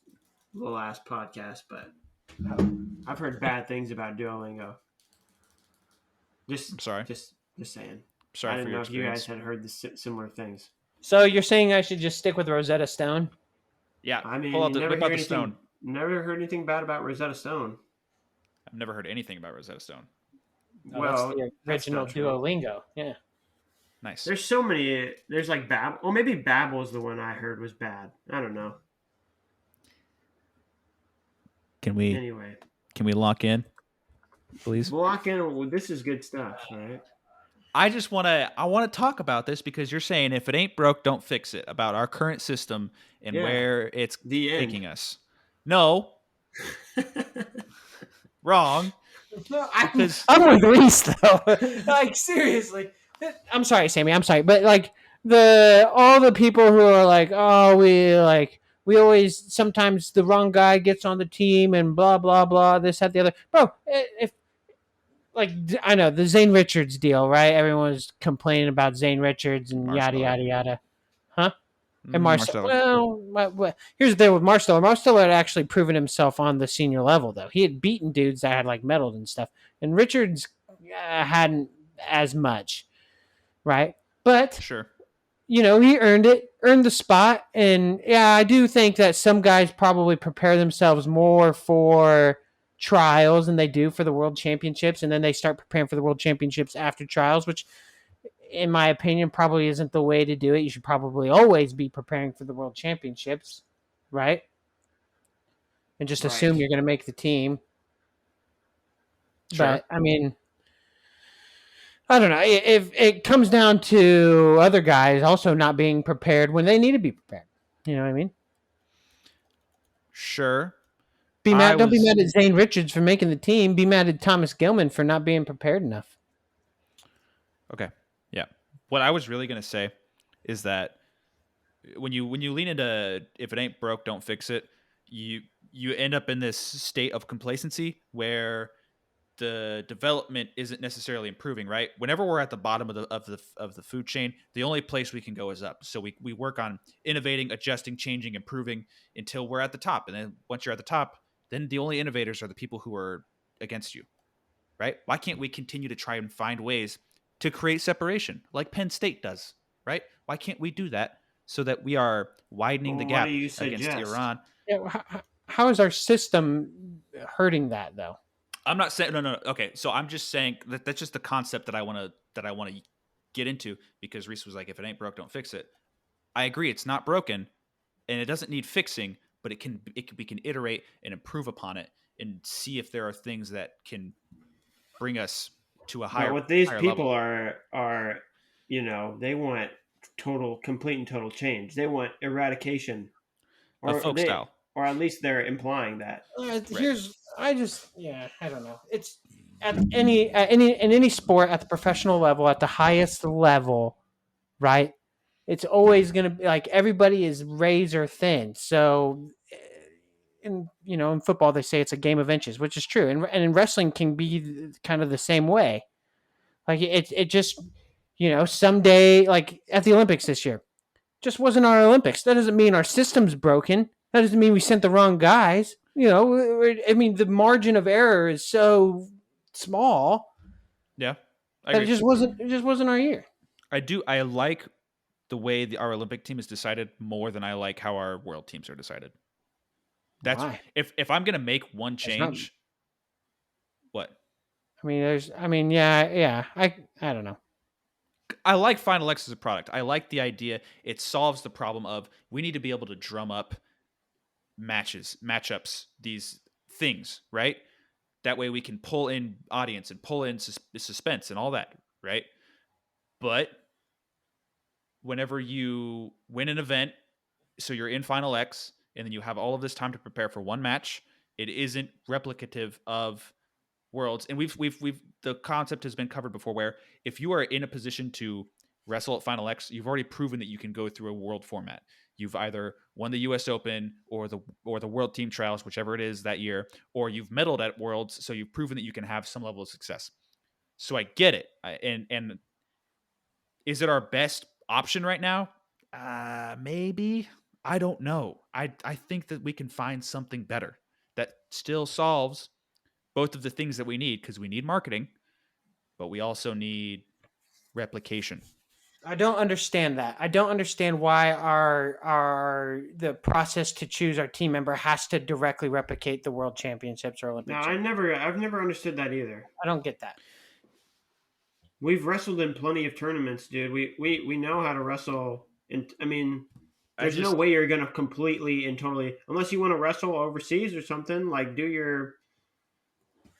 Speaker 3: podcast, but I've heard bad things about Duolingo.
Speaker 2: I'm sorry.
Speaker 3: Just saying.
Speaker 2: Sorry
Speaker 3: I
Speaker 2: for
Speaker 3: didn't
Speaker 2: your
Speaker 3: know if you
Speaker 2: experience.
Speaker 3: guys had heard the similar things.
Speaker 1: So you're saying I should just stick with Rosetta Stone?
Speaker 2: Yeah.
Speaker 3: I mean,
Speaker 2: pull out
Speaker 3: you never
Speaker 2: whip out
Speaker 3: hear
Speaker 2: the stone.
Speaker 3: Never heard anything bad about Rosetta Stone.
Speaker 2: I've never heard anything about Rosetta Stone.
Speaker 1: Oh,
Speaker 3: well,
Speaker 1: that's the
Speaker 3: that's
Speaker 1: original
Speaker 3: not true.
Speaker 1: Duolingo. Yeah.
Speaker 2: Nice.
Speaker 3: There's so many. There's like Babbel. Well, maybe Babbel is the one I heard was bad. I don't know.
Speaker 2: Can we
Speaker 3: Anyway,
Speaker 2: Can we lock in, please?
Speaker 3: Block in. Well, this is good stuff, right?
Speaker 2: I want to talk about this because you're saying if it ain't broke, don't fix it. About our current system and
Speaker 3: Yeah.
Speaker 2: where it's
Speaker 3: The end.
Speaker 2: taking us. No, wrong.
Speaker 1: No,
Speaker 2: Because
Speaker 1: I'm with Reese though. Like seriously, I'm sorry, Sammy. I'm sorry, but like all the people who are like, oh, we always sometimes the wrong guy gets on the team and blah blah blah. This that the other. Bro, if like I know the Zane Richards deal, right? Everyone's complaining about Zane Richards and yada
Speaker 2: Marsteller.
Speaker 1: yada yada. Huh? And Marcel.
Speaker 2: Marsteller.
Speaker 1: Well, here's the thing with Marcel. Marcel had actually proven himself on the senior level, though. He had beaten dudes that had like medals and stuff, and Richards hadn't as much, right? But
Speaker 2: Sure.
Speaker 1: you know, he earned it, earned the spot, and yeah, I do think that some guys probably prepare themselves more for trials than they do for the world championships, and then they start preparing for the world championships after trials, which in my opinion, probably isn't the way to do it. You should probably always be preparing for the world championships, right? And just assume
Speaker 3: Right.
Speaker 1: you're going to make the team.
Speaker 2: Sure.
Speaker 1: But I mean, I don't know. If it comes down to other guys also not being prepared when they need to be prepared, you know what I mean?
Speaker 2: Sure.
Speaker 1: Don't be mad at Zane Richards for making the team. Be mad at Thomas Gilman for not being prepared enough.
Speaker 2: Okay. Yeah. What I was really going to say is that when you lean into if it ain't broke, don't fix it, you end up in this state of complacency where the development isn't necessarily improving, right? Whenever we're at the bottom of the food chain, the only place we can go is up. So we work on innovating, adjusting, changing, improving until we're at the top. And then once you're at the top, then the only innovators are the people who are against you, right? Why can't we continue to try and find ways to create separation like Penn State does, right? Why can't we do that so that we are widening the
Speaker 3: Well, what
Speaker 2: gap
Speaker 3: do you
Speaker 2: against
Speaker 3: suggest?
Speaker 2: Iran?
Speaker 1: Yeah, how is our system hurting that though?
Speaker 2: I'm not saying no. Okay, so I'm just saying that that's just the concept that I want to get into because Reese was like, if it ain't broke, don't fix it. I agree, it's not broken, and it doesn't need fixing, but we can iterate and improve upon it and see if there are things that can bring us to a higher.
Speaker 3: But what these
Speaker 2: higher
Speaker 3: people
Speaker 2: level.
Speaker 3: are, they want complete and total change. They want eradication,
Speaker 2: Of
Speaker 3: or
Speaker 2: folk style.
Speaker 3: or at least they're implying that.
Speaker 1: I don't know. It's at any sport at the professional level, at the highest level, right? It's always going to be like everybody is razor thin. So, in football they say it's a game of inches, which is true, and in wrestling can be kind of the same way. Like it just someday like at the Olympics this year just wasn't our Olympics. That doesn't mean our system's broken. That doesn't mean we sent the wrong guys. I mean, the margin of error is so small
Speaker 2: Yeah, I
Speaker 1: that
Speaker 2: agree.
Speaker 1: it just wasn't our year.
Speaker 2: I like the way our Olympic team is decided more than I like how our world teams are decided. That's
Speaker 1: Why?
Speaker 2: if I'm gonna make one
Speaker 1: not-
Speaker 2: change. What?
Speaker 1: Yeah. I don't know.
Speaker 2: I like Final X as a product. I like the idea. It solves the problem of we need to be able to drum up matchups, these things, right? That way we can pull in audience and pull in suspense and all that, right? But whenever you win an event, so you're in Final X, and then you have all of this time to prepare for one match, it isn't replicative of Worlds. And we've the concept has been covered before, where if you are in a position to wrestle at Final X, you've already proven that you can go through a world format. You've either won the U.S. Open or the World Team Trials, whichever it is that year, or you've medaled at Worlds, so you've proven that you can have some level of success. So I get it, and is it our best option right now? Maybe. I don't know. I think that we can find something better that still solves both of the things that we need, because we need marketing, but we also need replication.
Speaker 1: I don't understand that. I don't understand why the process to choose our team member has to directly replicate the World Championships or Olympic.
Speaker 3: No, I've never understood that either.
Speaker 1: I don't get that.
Speaker 3: We've wrestled in plenty of tournaments, dude. We know how to wrestle. And I mean, there's no way you're gonna completely and totally, unless you want to wrestle overseas or something. Like do your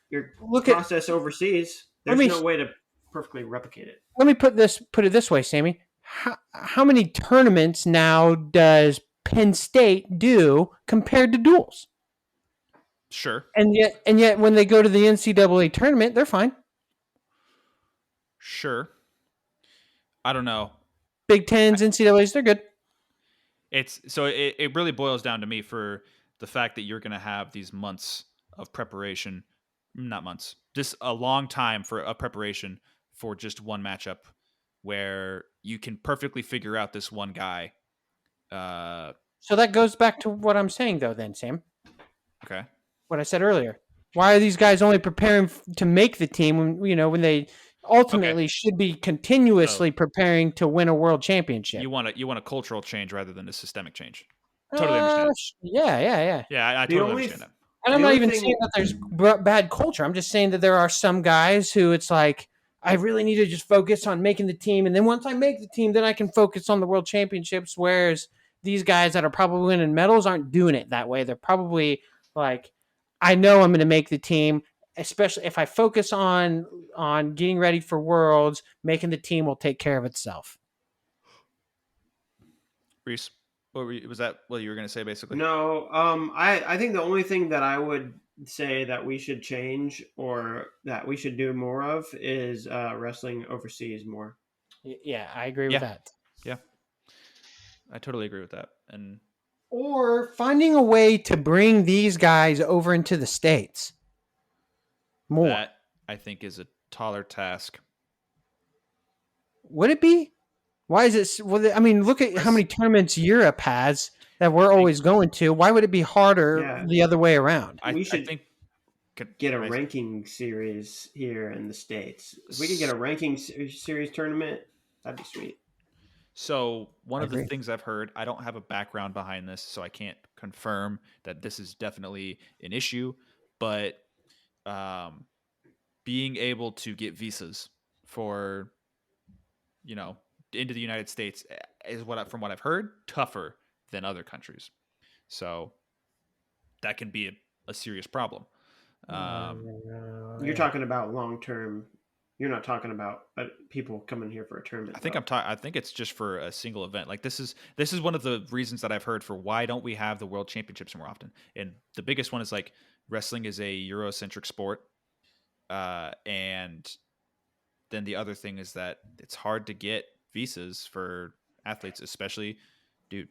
Speaker 3: your
Speaker 1: Look at
Speaker 3: process overseas,
Speaker 1: let
Speaker 3: there's
Speaker 1: me
Speaker 3: no way to perfectly replicate it.
Speaker 1: let me put it this way, Sammy. How many tournaments now does Penn State do compared to duels?
Speaker 2: Sure.
Speaker 1: And yet when they go to the NCAA tournament, they're fine.
Speaker 2: Sure. I don't know.
Speaker 1: Big Tens, NCAAs, they're good.
Speaker 2: It really boils down to me for the fact that you're going to have these months of preparation, not months, just a long time for a preparation for just one matchup where you can perfectly figure out this one guy.
Speaker 1: So that goes back to what I'm saying, though, then, Sam.
Speaker 2: Okay.
Speaker 1: What I said earlier. Why are these guys only preparing to make the team when they ultimately should be continuously preparing to win a world championship?
Speaker 2: You want a cultural change rather than a systemic change. Totally understand.
Speaker 1: Yeah.
Speaker 2: Yeah, I
Speaker 3: The
Speaker 2: totally
Speaker 3: only
Speaker 2: understand that.
Speaker 1: And I'm
Speaker 3: The
Speaker 1: not
Speaker 3: only
Speaker 1: even
Speaker 3: thing-
Speaker 1: saying that there's bad culture. I'm just saying that there are some guys who it's like, I really need to just focus on making the team. And then once I make the team, then I can focus on the world championships. Whereas these guys that are probably winning medals aren't doing it that way. They're probably like, I know I'm going to make the team, especially if I focus on getting ready for worlds, making the team will take care of itself.
Speaker 2: Reese, was that what you were going to say basically?
Speaker 3: No, I think the only thing that I would say that we should change or that we should do more of is wrestling overseas more.
Speaker 1: Yeah, I agree with that.
Speaker 2: Yeah. I totally agree with that. And
Speaker 1: Or finding a way to bring these guys over into the States more.
Speaker 2: that I think is a taller task.
Speaker 1: Would it be? Why is it? Well, I mean, look at how many tournaments Europe has that we're always going to. Why would it be harder
Speaker 3: Yeah.
Speaker 1: the other way around?
Speaker 3: We should
Speaker 2: I think
Speaker 3: get a ranking series here in the States. If we could get a ranking series tournament, that'd be sweet.
Speaker 2: So one
Speaker 1: I
Speaker 2: of the
Speaker 1: agree.
Speaker 2: things I've heard, I don't have a background behind this, so I can't confirm that this is definitely an issue, but being able to get visas for, into the United States is from what I've heard, tougher than other countries. So that can be a serious problem.
Speaker 3: You're talking about long term. You're not talking about people coming here for a tournament.
Speaker 2: I think it's just for a single event. Like this is one of the reasons that I've heard for why don't we have the World Championships more often. And the biggest one is like wrestling is a Eurocentric sport, and then the other thing is that it's hard to get visas for athletes, especially, dude.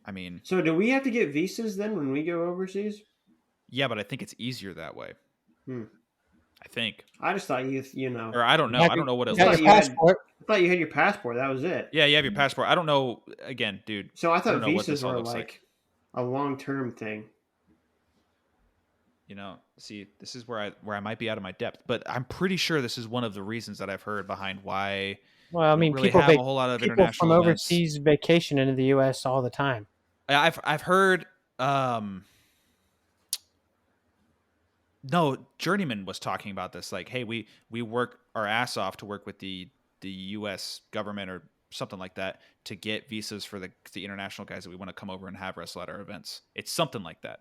Speaker 2: I mean,
Speaker 3: so do we have to get visas then when we go overseas?
Speaker 2: yeah, but I think it's easier that way. I think.
Speaker 3: I just thought you know.
Speaker 2: Or I don't know. I don't know what it
Speaker 3: I
Speaker 2: looks
Speaker 3: thought
Speaker 2: like.
Speaker 3: I thought you had your passport. That was it.
Speaker 2: Yeah, you have your passport. I don't know. Again, dude.
Speaker 3: So I
Speaker 2: don't
Speaker 3: thought
Speaker 2: know what this
Speaker 3: visas
Speaker 2: all
Speaker 3: were
Speaker 2: looks
Speaker 3: like a long-term thing.
Speaker 2: See, this is where I might be out of my depth, but I'm pretty sure this is one of the reasons that I've heard behind why.
Speaker 1: Well, I mean,
Speaker 2: really
Speaker 1: people
Speaker 2: have a whole lot of
Speaker 1: people
Speaker 2: international
Speaker 1: from
Speaker 2: events.
Speaker 1: overseas vacation into the U.S. all the time.
Speaker 2: I've heard. No, Journeyman was talking about this. Like, hey, we work our ass off to work with the U.S. government or something like that to get visas for the international guys that we want to come over and have wrestle at our events. It's something like that.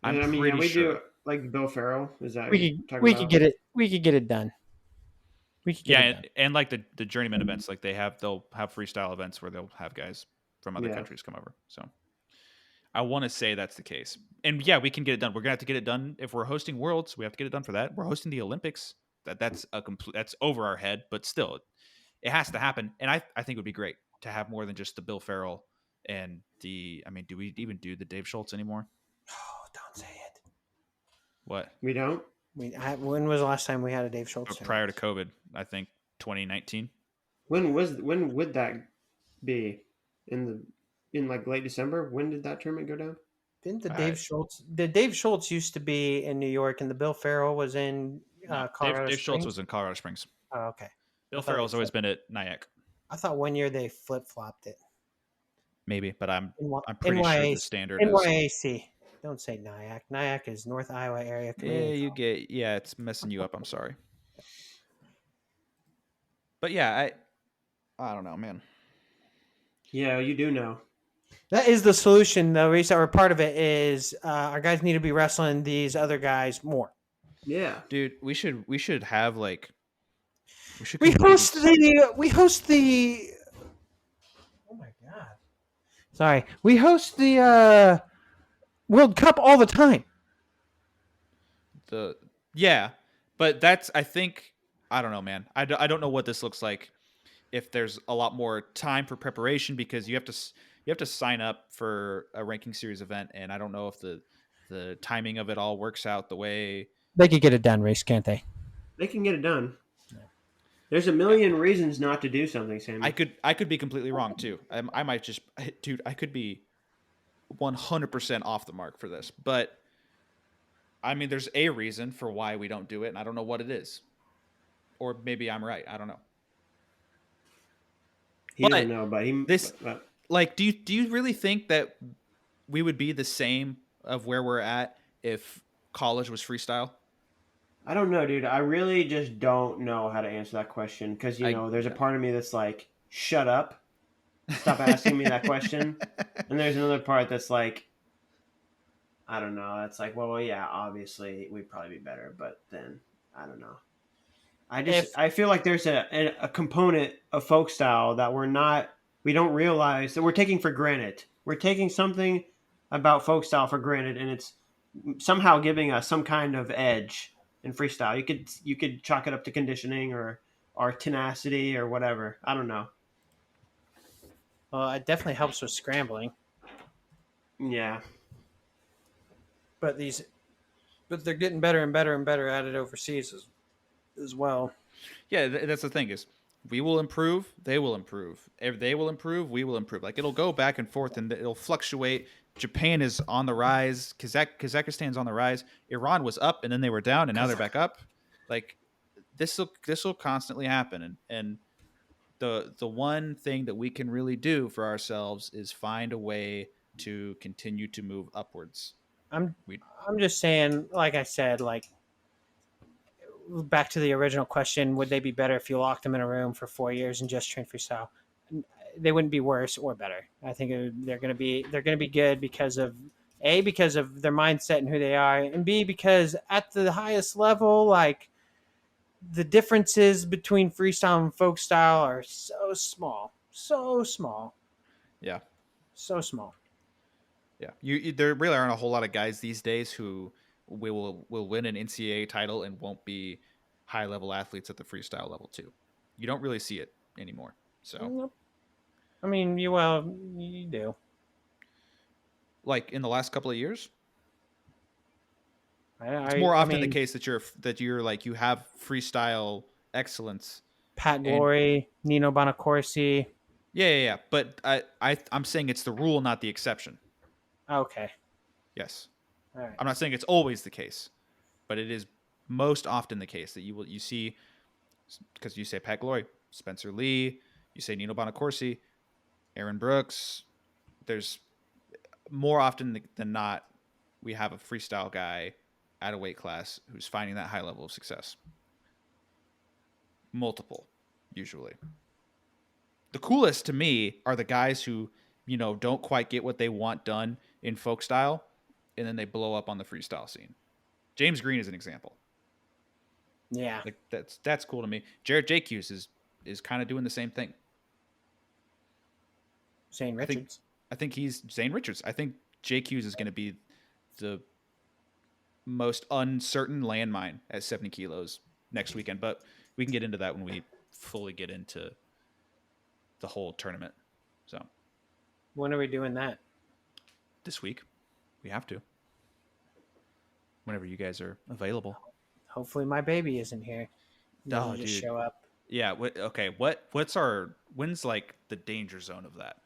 Speaker 2: I'm pretty
Speaker 3: we
Speaker 2: sure.
Speaker 3: do like Bill Farrell. Is that
Speaker 1: We could get it. We could get it done. We could get it done.
Speaker 2: And like the Journeyman events, like they'll have freestyle events where they'll have guys from other countries come over. So I want to say that's the case. And yeah, we can get it done. We're gonna have to get it done if we're hosting Worlds. We have to get it done for that. We're hosting the Olympics. That's over our head, but still, it has to happen. And I think it would be great to have more than just the Bill Farrell and the. I mean, do we even do the Dave Schultz anymore?
Speaker 1: Oh, don't say it.
Speaker 2: What?
Speaker 3: We don't.
Speaker 1: When was the last time we had a Dave Schultz?
Speaker 2: Prior to COVID, I think 2019.
Speaker 3: When would that be in like late December? When did that tournament go down?
Speaker 1: Didn't the Dave Schultz used to be in New York and the Bill Farrell was in Colorado
Speaker 2: Dave Schultz
Speaker 1: Springs?
Speaker 2: was in Colorado Springs.
Speaker 1: Oh, okay.
Speaker 2: Bill Farrell's always been at Nyack.
Speaker 1: I thought one year they flip-flopped it.
Speaker 2: Maybe, but I'm pretty sure the standard
Speaker 1: NYAC. Don't say Nyack. Nyack is North Iowa Area Community.
Speaker 2: it's messing you up. I'm sorry. But yeah, I don't know, man.
Speaker 3: Yeah, you do know.
Speaker 1: That is the solution, though, Reese. Or part of it is our guys need to be wrestling these other guys more.
Speaker 3: Yeah.
Speaker 2: Dude, we should have like we should
Speaker 1: We
Speaker 2: compete.
Speaker 1: host the. Oh my god! Sorry, we host the World Cup all the time.
Speaker 2: The yeah, but that's I think I don't know, man. I don't know what this looks like if there's a lot more time for preparation because you have to sign up for a ranking series event, and I don't know if the timing of it all works out the way.
Speaker 1: They could get it done, Reese, can't they?
Speaker 3: They can get it done. There's a million reasons not to do something, Sammy.
Speaker 2: I could be completely wrong too. I might just dude, I could be 100% off the mark for this, but I mean, there's a reason for why we don't do it, and I don't know what it is, or maybe I'm right. I don't know.
Speaker 3: He
Speaker 2: But
Speaker 3: doesn't know, but he.
Speaker 2: this,
Speaker 3: But
Speaker 2: like, do you really think that we would be the same of where we're at if college was freestyle?
Speaker 3: I don't know, dude. I really just don't know how to answer that question because
Speaker 2: I
Speaker 3: there's a
Speaker 2: yeah.
Speaker 3: part of me that's like, shut up, stop asking me that question, and there's another part that's like, I don't know. It's like, well, yeah, obviously we'd probably be better, but then I don't know.
Speaker 1: If
Speaker 3: I feel like there's a component of folk style that we don't realize that we're taking for granted. We're taking something about folk style for granted, and it's somehow giving us some kind of edge in freestyle. You could chalk it up to conditioning or tenacity or whatever. I don't know.
Speaker 1: well, it definitely helps with scrambling,
Speaker 3: Yeah,
Speaker 1: but they're getting better and better and better at it overseas as well.
Speaker 2: Yeah, that's the thing is we will improve, they will improve. If they will improve, we will improve. Like it'll go back and forth and it'll fluctuate. Japan is on the rise. Kazakhstan's on the rise. Iran was up and then they were down and now they're back up. Like this will constantly happen and the one thing that we can really do for ourselves is find a way to continue to move upwards.
Speaker 1: I'm
Speaker 2: We
Speaker 1: I'm just saying, like I said, like back to the original question, would they be better if you locked them in a room for 4 years and just trained freestyle? They wouldn't be worse or better. I think they're going to be good because of because of their mindset and who they are, and B, because at the highest level, like the differences between freestyle and folk style are so small,
Speaker 2: yeah.
Speaker 1: so small.
Speaker 2: Yeah, there really aren't a whole lot of guys these days who will win an NCAA title and won't be high level athletes at the freestyle level too. You don't really see it anymore. So,
Speaker 1: Nope. I mean, you do.
Speaker 2: like in the last couple of years, it's
Speaker 1: I
Speaker 2: more
Speaker 1: I
Speaker 2: often the
Speaker 1: mean,
Speaker 2: case that you're like you have freestyle excellence.
Speaker 1: Pat
Speaker 2: And
Speaker 1: Glory, Nino Bonacorsi.
Speaker 2: yeah. But I'm saying it's the rule, not the exception.
Speaker 1: Okay,
Speaker 2: Yes,
Speaker 1: all right.
Speaker 2: I'm not saying it's always the case, but it is most often the case that you see because you say Pat Glory, Spencer Lee, you say Nino Bonacorsi, Aaron Brooks. There's more often than not, we have a freestyle guy at a weight class who's finding that high level of success. Multiple, usually. The coolest to me are the guys who, don't quite get what they want done in folk style, and then they blow up on the freestyle scene. James Green is an example.
Speaker 1: Yeah,
Speaker 2: Like that's cool to me. Jared JQs is kind of doing the same thing.
Speaker 1: Shane
Speaker 2: I think
Speaker 1: Richards.
Speaker 2: I think he's Zane Richards. I think JQs is going to be the most uncertain landmine at 70 kilos next weekend, but we can get into that when we fully get into the whole tournament. So
Speaker 1: When are we doing that?
Speaker 2: this week we have to, whenever you guys are available.
Speaker 1: Hopefully, my baby isn't here.
Speaker 2: Oh,
Speaker 1: Doesn't just
Speaker 2: dude.
Speaker 1: show up.
Speaker 2: Yeah. Okay. When's like the danger zone of that?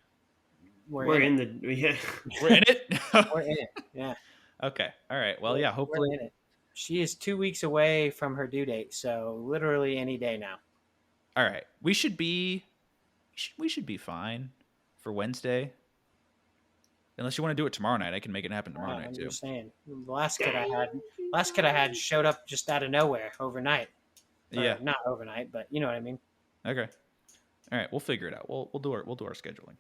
Speaker 3: we're in the yeah.
Speaker 2: We're in it.
Speaker 1: We're in it. Yeah.
Speaker 2: Okay. All right. Well, yeah. Hopefully.
Speaker 1: We're in it. She is 2 weeks away from her due date, so literally any day now.
Speaker 2: All right. We should be fine for Wednesday. Unless you want to do it tomorrow night, I can make it happen tomorrow night
Speaker 1: I'm
Speaker 2: too.
Speaker 1: just saying. The last kid I had showed up just out of nowhere overnight. Or
Speaker 2: Yeah.
Speaker 1: not overnight, but you know what I mean.
Speaker 2: Okay. All right. We'll figure it out. We'll do our scheduling.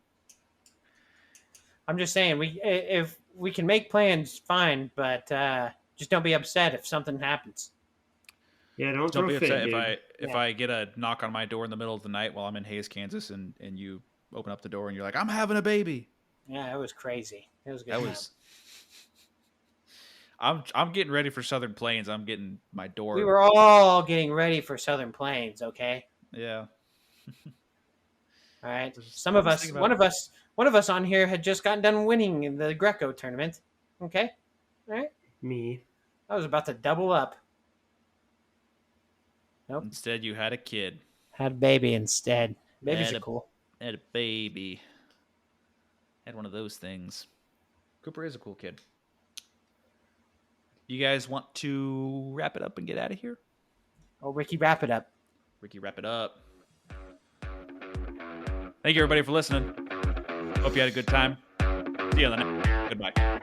Speaker 1: I'm just saying, if we can make plans, fine, but just don't be upset if something happens.
Speaker 3: Yeah, don't
Speaker 2: Don't
Speaker 3: throw
Speaker 2: be
Speaker 3: a fit,
Speaker 2: upset
Speaker 3: dude.
Speaker 2: if I get a knock on my door in the middle of the night while I'm in Hayes, Kansas, and you open up the door and you're like, I'm having a baby.
Speaker 1: Yeah, it was crazy. It was a good
Speaker 2: That
Speaker 1: time.
Speaker 2: was. I'm getting ready for Southern Plains. I'm getting my door.
Speaker 1: We were all getting ready for Southern Plains. Okay.
Speaker 2: Yeah.
Speaker 1: All right.
Speaker 2: Just-
Speaker 1: Some of
Speaker 2: just
Speaker 1: us,
Speaker 2: think
Speaker 1: one
Speaker 2: about-
Speaker 1: of us on here had just gotten done winning in the Greco tournament. Okay. All right.
Speaker 3: Me.
Speaker 1: I was about to double up. Nope.
Speaker 2: Instead, you had a kid.
Speaker 1: Had a baby instead. Babies
Speaker 2: Had
Speaker 1: are
Speaker 2: a-
Speaker 1: cool.
Speaker 2: Had a baby. Had one of those things. Cooper is a cool kid. You guys want to wrap it up and get out of here?
Speaker 1: Oh, Ricky, wrap it up.
Speaker 2: Ricky, wrap it up. Thank you, everybody, for listening. Hope you had a good time. See you on the next. Goodbye.